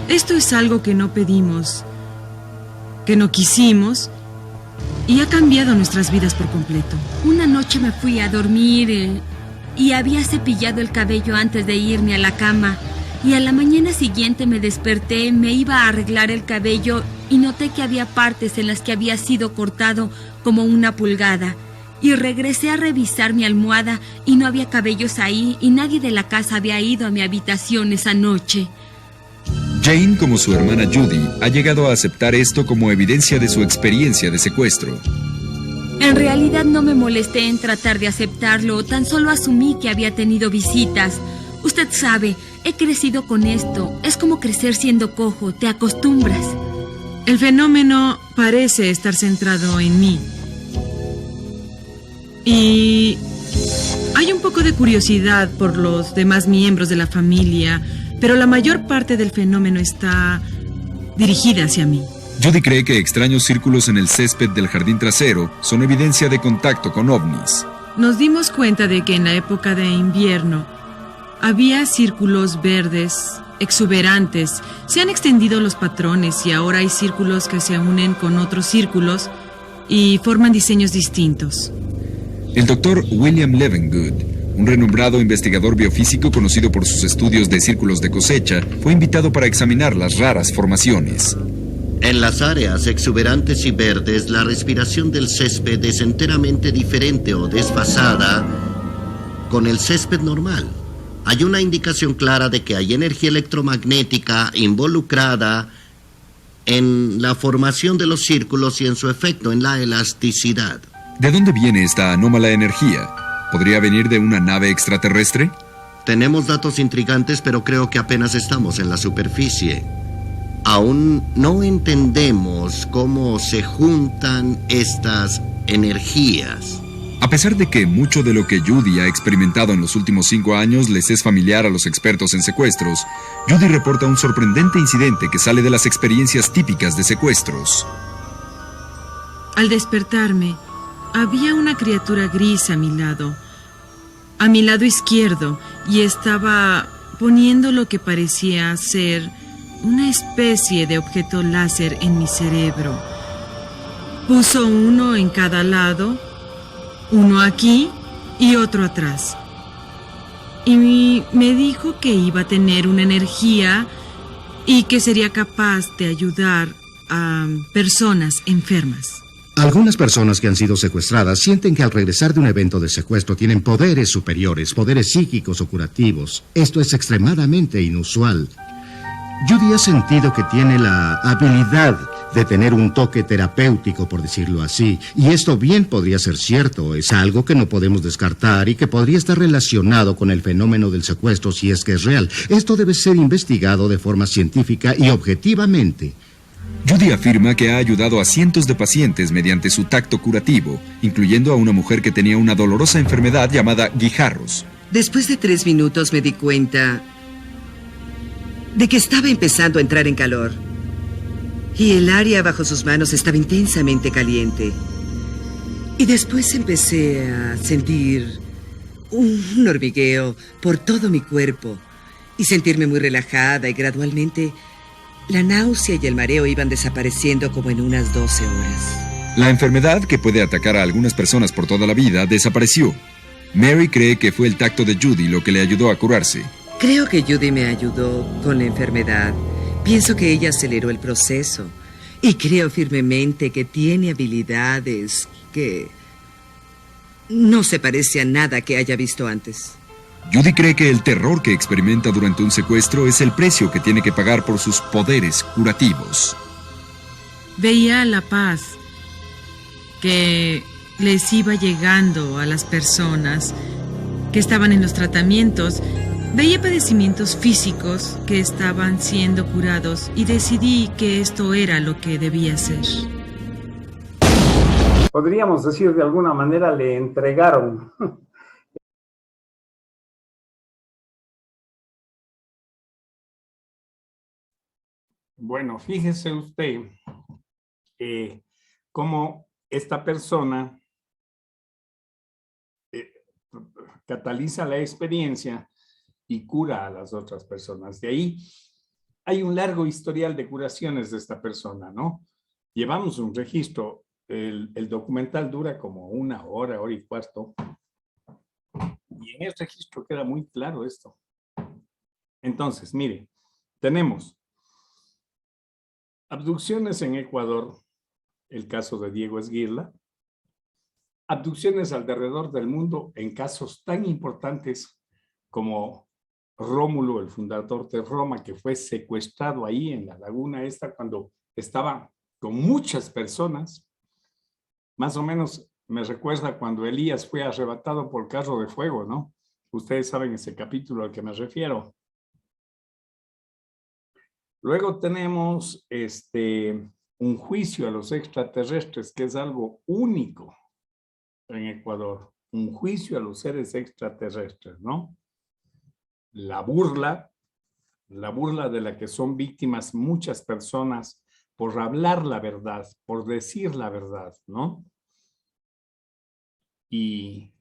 Speaker 8: Esto es algo que no pedimos, que no quisimos, y ha cambiado nuestras vidas por completo.
Speaker 10: Una noche me fui a dormir y había cepillado el cabello antes de irme a la cama. Y a la mañana siguiente me desperté, me iba a arreglar el cabello y noté que había partes en las que había sido cortado como 1 pulgada. Y regresé a revisar mi almohada y no había cabellos ahí y nadie de la casa había ido a mi habitación esa noche.
Speaker 6: Jane, como su hermana Judy, ha llegado a aceptar esto como evidencia de su experiencia de secuestro.
Speaker 10: En realidad no me molesté en tratar de aceptarlo, tan solo asumí que había tenido visitas. Usted sabe, he crecido con esto. Es como crecer siendo cojo, te acostumbras.
Speaker 8: El fenómeno parece estar centrado en mí. Y hay un poco de curiosidad por los demás miembros de la familia, pero la mayor parte del fenómeno está dirigida hacia mí.
Speaker 6: Judy cree que extraños círculos en el césped del jardín trasero son evidencia de contacto con ovnis.
Speaker 8: Nos dimos cuenta de que en la época de invierno había círculos verdes exuberantes. Se han extendido los patrones y ahora hay círculos que se unen con otros círculos y forman diseños distintos.
Speaker 6: El doctor William Levengood, un renombrado investigador biofísico conocido por sus estudios de círculos de cosecha, fue invitado para examinar las raras formaciones.
Speaker 11: En las áreas exuberantes y verdes, la respiración del césped es enteramente diferente o desfasada con el césped normal. Hay una indicación clara de que hay energía electromagnética involucrada en la formación de los círculos y en su efecto en la elasticidad.
Speaker 6: ¿De dónde viene esta anómala energía? ¿Podría venir de una nave extraterrestre?
Speaker 11: Tenemos datos intrigantes, pero creo que apenas estamos en la superficie. Aún no entendemos cómo se juntan estas energías.
Speaker 6: A pesar de que mucho de lo que Judy ha experimentado en los últimos 5 años les es familiar a los expertos en secuestros, Judy reporta un sorprendente incidente que sale de las experiencias típicas de secuestros.
Speaker 8: Al despertarme, había una criatura gris a mi lado izquierdo, y estaba poniendo lo que parecía ser una especie de objeto láser en mi cerebro. Puso uno en cada lado, uno aquí y otro atrás. Y me dijo que iba a tener una energía y que sería capaz de ayudar a personas enfermas.
Speaker 12: Algunas personas que han sido secuestradas sienten que al regresar de un evento de secuestro tienen poderes superiores, poderes psíquicos o curativos. Esto es extremadamente inusual. Judy ha sentido que tiene la habilidad de tener un toque terapéutico, por decirlo así, y esto bien podría ser cierto. Es algo que no podemos descartar y que podría estar relacionado con el fenómeno del secuestro si es que es real. Esto debe ser investigado de forma científica y objetivamente.
Speaker 6: Judy afirma que ha ayudado a cientos de pacientes mediante su tacto curativo, incluyendo a una mujer que tenía una dolorosa enfermedad llamada guijarros.
Speaker 26: Después de 3 minutos me di cuenta de que estaba empezando a entrar en calor. Y el área bajo sus manos estaba intensamente caliente. Y después empecé a sentir un hormigueo por todo mi cuerpo y sentirme muy relajada, y gradualmente la náusea y el mareo iban desapareciendo como en unas 12 horas.
Speaker 6: La enfermedad, que puede atacar a algunas personas por toda la vida, desapareció. Mary cree que fue el tacto de Judy lo que le ayudó a curarse.
Speaker 26: Creo que Judy me ayudó con la enfermedad. Pienso que ella aceleró el proceso. Y creo firmemente que tiene habilidades que no se parece a nada que haya visto antes.
Speaker 6: Judy cree que el terror que experimenta durante un secuestro es el precio que tiene que pagar por sus poderes curativos.
Speaker 8: Veía la paz que les iba llegando a las personas que estaban en los tratamientos. Veía padecimientos físicos que estaban siendo curados y decidí que esto era lo que debía hacer.
Speaker 1: Podríamos decir de alguna manera le entregaron. Bueno, fíjese usted cómo esta persona cataliza la experiencia y cura a las otras personas. De ahí hay un largo historial de curaciones de esta persona, ¿no? Llevamos un registro, el documental dura como 1 hora, 1 hora y 1/4. Y en el registro queda muy claro esto. Entonces, mire, tenemos abducciones en Ecuador, el caso de Diego Esguirla, abducciones alrededor del mundo en casos tan importantes como Rómulo, el fundador de Roma, que fue secuestrado ahí en la laguna esta cuando estaba con muchas personas. Más o menos me recuerda cuando Elías fue arrebatado por carro de fuego, ¿no? Ustedes saben ese capítulo al que me refiero. Luego tenemos un juicio a los extraterrestres, que es algo único en Ecuador. Un juicio a los seres extraterrestres, ¿no? La burla de la que son víctimas muchas personas por hablar la verdad, por decir la verdad, ¿no? Y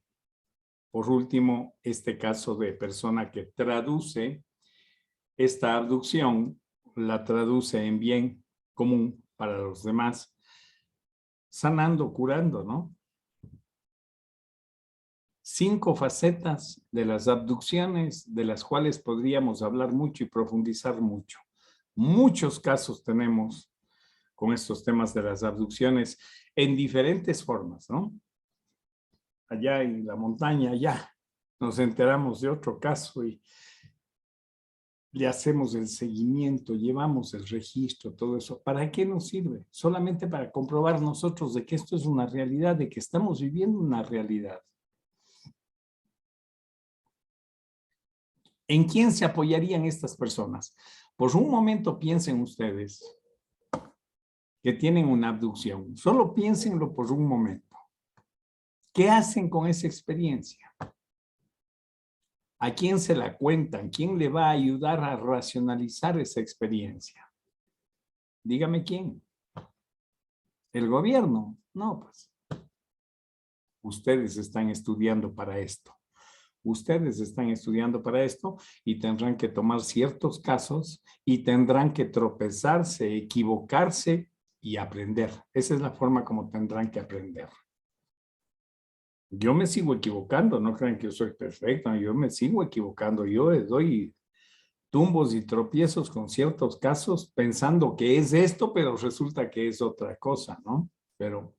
Speaker 1: por último, este caso de persona que traduce esta abducción, la traduce en bien común para los demás, sanando, curando, ¿no? 5 facetas de las abducciones, de las cuales podríamos hablar mucho y profundizar mucho. Muchos casos tenemos con estos temas de las abducciones en diferentes formas, ¿no? Allá en la montaña, allá nos enteramos de otro caso y le hacemos el seguimiento, llevamos el registro, todo eso. ¿Para qué nos sirve? Solamente para comprobar nosotros de que esto es una realidad, de que estamos viviendo una realidad. ¿En quién se apoyarían estas personas? Por un momento piensen ustedes que tienen una abducción. Solo piénsenlo por un momento. ¿Qué hacen con esa experiencia? ¿A quién se la cuentan? ¿Quién le va a ayudar a racionalizar esa experiencia? Dígame quién. ¿El gobierno? No, pues. Ustedes están estudiando para esto. Ustedes están estudiando para esto y tendrán que tomar ciertos casos y tendrán que tropezarse, equivocarse y aprender. Esa es la forma como tendrán que aprender. Yo me sigo equivocando, no crean que yo soy perfecto, yo me sigo equivocando. Yo doy tumbos y tropiezos con ciertos casos pensando que es esto, pero resulta que es otra cosa, ¿no? Pero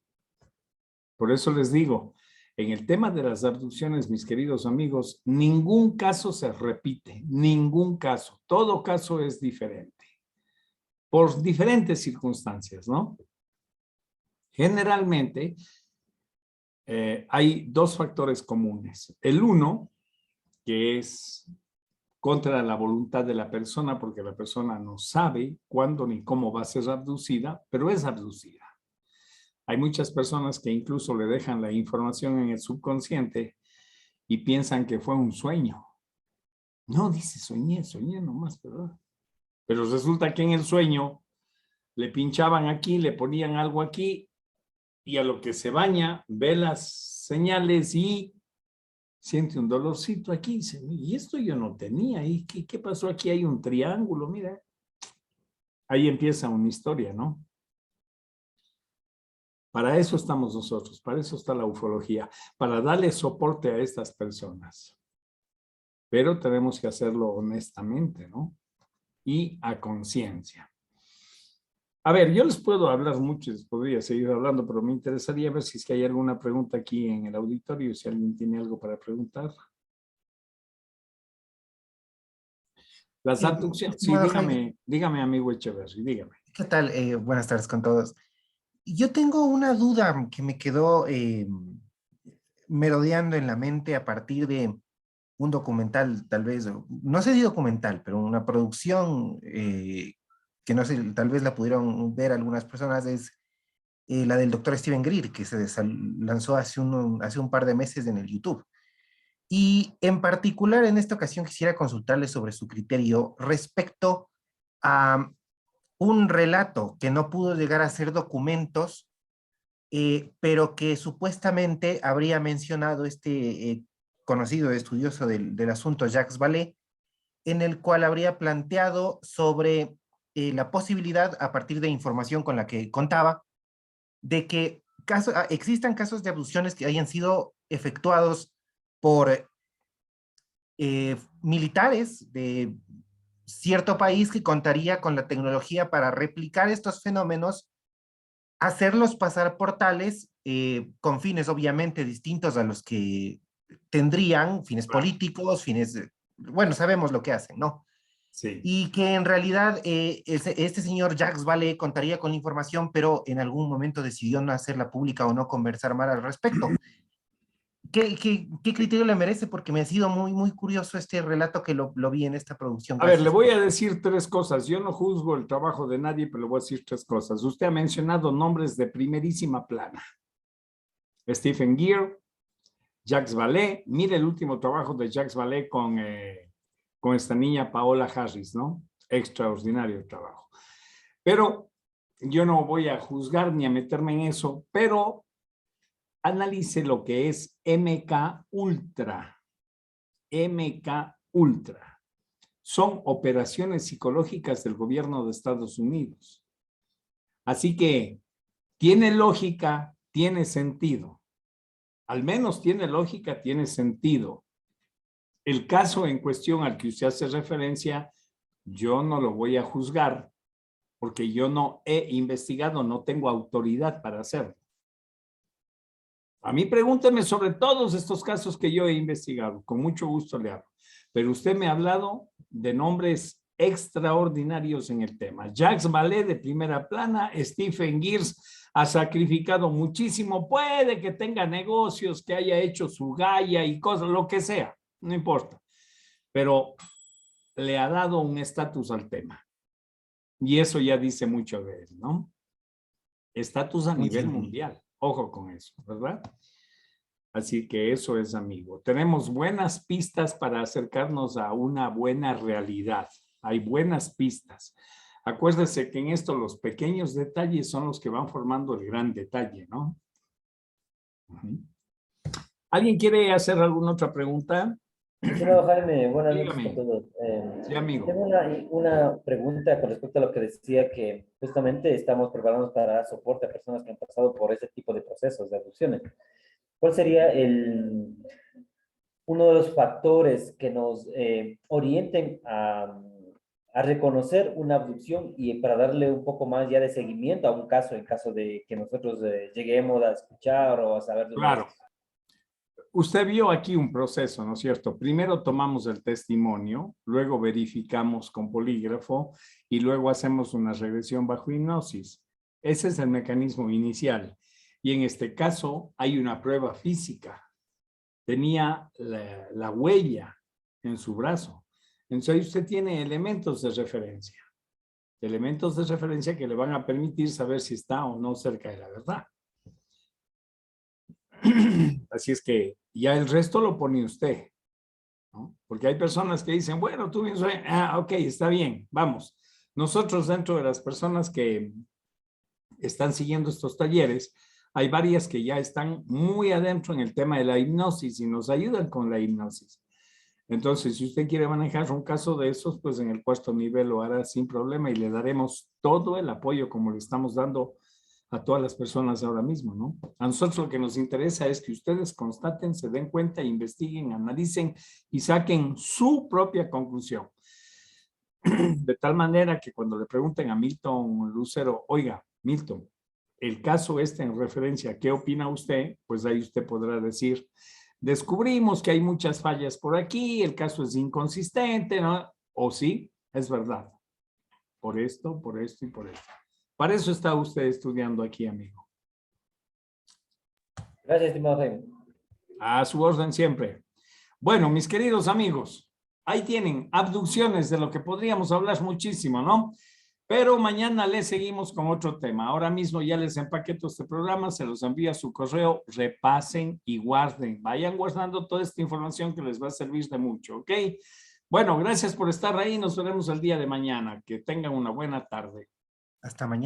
Speaker 1: por eso les digo, en el tema de las abducciones, mis queridos amigos, ningún caso se repite, ningún caso. Todo caso es diferente, por diferentes circunstancias, ¿no? Generalmente, hay 2 factores comunes. El uno, que es contra la voluntad de la persona, porque la persona no sabe cuándo ni cómo va a ser abducida, pero es abducida. Hay muchas personas que incluso le dejan la información en el subconsciente y piensan que fue un sueño. No, dice, soñé nomás, ¿verdad? Pero resulta que en el sueño le pinchaban aquí, le ponían algo aquí y a lo que se baña ve las señales y siente un dolorcito aquí. Dice, y esto yo no tenía. ¿Y qué pasó aquí? Hay un triángulo, mira. Ahí empieza una historia, ¿no? Para eso estamos nosotros, para eso está la ufología, para darle soporte a estas personas. pero tenemos que hacerlo honestamente, ¿no? Y a conciencia. A ver, yo les puedo hablar mucho, les podría seguir hablando, pero me interesaría ver si es que hay alguna pregunta aquí en el auditorio, si alguien tiene algo para preguntar. Las abducciones, sí, dígame, amigo Echeverry, dígame.
Speaker 13: ¿Qué tal? Buenas tardes con todos. Yo tengo una duda que me quedó merodeando en la mente a partir de un documental, tal vez, no sé si documental, pero una producción que no sé, tal vez la pudieron ver algunas personas, es la del doctor Steven Greer, que se lanzó hace un par de meses en el YouTube. Y en particular en esta ocasión quisiera consultarle sobre su criterio respecto a un relato que no pudo llegar a ser documentos, pero que supuestamente habría mencionado este conocido estudioso del asunto, Jacques Vallée, en el cual habría planteado sobre la posibilidad, a partir de información con la que contaba, de que existan casos de abducciones que hayan sido efectuados por militares de cierto país que contaría con la tecnología para replicar estos fenómenos, hacerlos pasar por tales, con fines obviamente distintos a los que tendrían, fines políticos, fines, bueno, sabemos lo que hacen, ¿no?
Speaker 1: Sí.
Speaker 13: Y que en realidad este señor Jacques Vallée contaría con la información, pero en algún momento decidió no hacerla pública o no conversar más al respecto. ¿Qué criterio le merece? Porque me ha sido muy curioso este relato que lo vi en esta producción.
Speaker 1: A ver, le voy a decir tres cosas. Yo no juzgo el trabajo de nadie, pero le voy a decir tres cosas. Usted ha mencionado nombres de primerísima plana. Stephen Greer, Jacques Vallée. Mire el último trabajo de Jacques Vallée con esta niña Paola Harris, ¿no? Extraordinario el trabajo. Pero yo no voy a juzgar ni a meterme en eso, pero analice lo que es MK Ultra. MK Ultra. Son operaciones psicológicas del gobierno de Estados Unidos. Así que tiene lógica, tiene sentido. Al menos tiene lógica, tiene sentido. El caso en cuestión al que usted hace referencia, yo no lo voy a juzgar porque yo no he investigado, no tengo autoridad para hacerlo. A mí pregúnteme sobre todos estos casos que yo he investigado, con mucho gusto le hablo. Pero usted me ha hablado de nombres extraordinarios en el tema. Jacques Vallée de primera plana, Stephen Greer ha sacrificado muchísimo, puede que tenga negocios, que haya hecho su Gaia y cosas, lo que sea, no importa. Pero le ha dado un estatus al tema. Y eso ya dice mucho de él, ¿no? Estatus a nivel mundial. Ojo con eso, ¿verdad? Así que eso es, amigo. Tenemos buenas pistas para acercarnos a una buena realidad. Hay buenas pistas. Acuérdese que en esto los pequeños detalles son los que van formando el gran detalle, ¿no? ¿Alguien quiere hacer alguna otra pregunta?
Speaker 14: Estimado Jaime, buenas noches
Speaker 1: Dígame.
Speaker 14: a todos.
Speaker 1: Sí, amigo.
Speaker 14: Tengo una pregunta con respecto a lo que decía, que justamente estamos preparados para dar soporte a personas que han pasado por ese tipo de procesos de abducciones. ¿Cuál sería uno de los factores que nos orienten a reconocer una abducción y para darle un poco más ya de seguimiento a un caso, en caso de que nosotros lleguemos a escuchar o a saber de
Speaker 1: Claro. Usted vio aquí un proceso, ¿no es cierto? Primero tomamos el testimonio, luego verificamos con polígrafo y luego hacemos una regresión bajo hipnosis. Ese es el mecanismo inicial. Y en este caso hay una prueba física. Tenía la huella en su brazo. Entonces usted tiene elementos de referencia. Elementos de referencia que le van a permitir saber si está o no cerca de la verdad. Así es que ya el resto lo pone usted, ¿no? Porque hay personas que dicen, bueno, tú bien, ok, está bien, vamos. Nosotros dentro de las personas que están siguiendo estos talleres, hay varias que ya están muy adentro en el tema de la hipnosis y nos ayudan con la hipnosis. Entonces, si usted quiere manejar un caso de esos, pues en el cuarto nivel lo hará sin problema y le daremos todo el apoyo como le estamos dando a todas las personas ahora mismo, ¿no? A nosotros lo que nos interesa es que ustedes constaten, se den cuenta, investiguen, analicen y saquen su propia conclusión. De tal manera que cuando le pregunten a Milton Lucero, oiga, Milton, el caso este en referencia, ¿qué opina usted? Pues ahí usted podrá decir, descubrimos que hay muchas fallas por aquí, el caso es inconsistente, ¿no? O sí, es verdad. Por esto y por esto. Para eso está usted estudiando aquí, amigo.
Speaker 14: Gracias, estimado Jaime.
Speaker 1: A su orden siempre. Bueno, mis queridos amigos, ahí tienen abducciones de lo que podríamos hablar muchísimo, ¿no? Pero mañana les seguimos con otro tema. Ahora mismo ya les empaqueto este programa, se los envío a su correo, repasen y guarden. Vayan guardando toda esta información que les va a servir de mucho, ¿ok? Bueno, gracias por estar ahí. Nos veremos el día de mañana. Que tengan una buena tarde.
Speaker 13: Hasta mañana.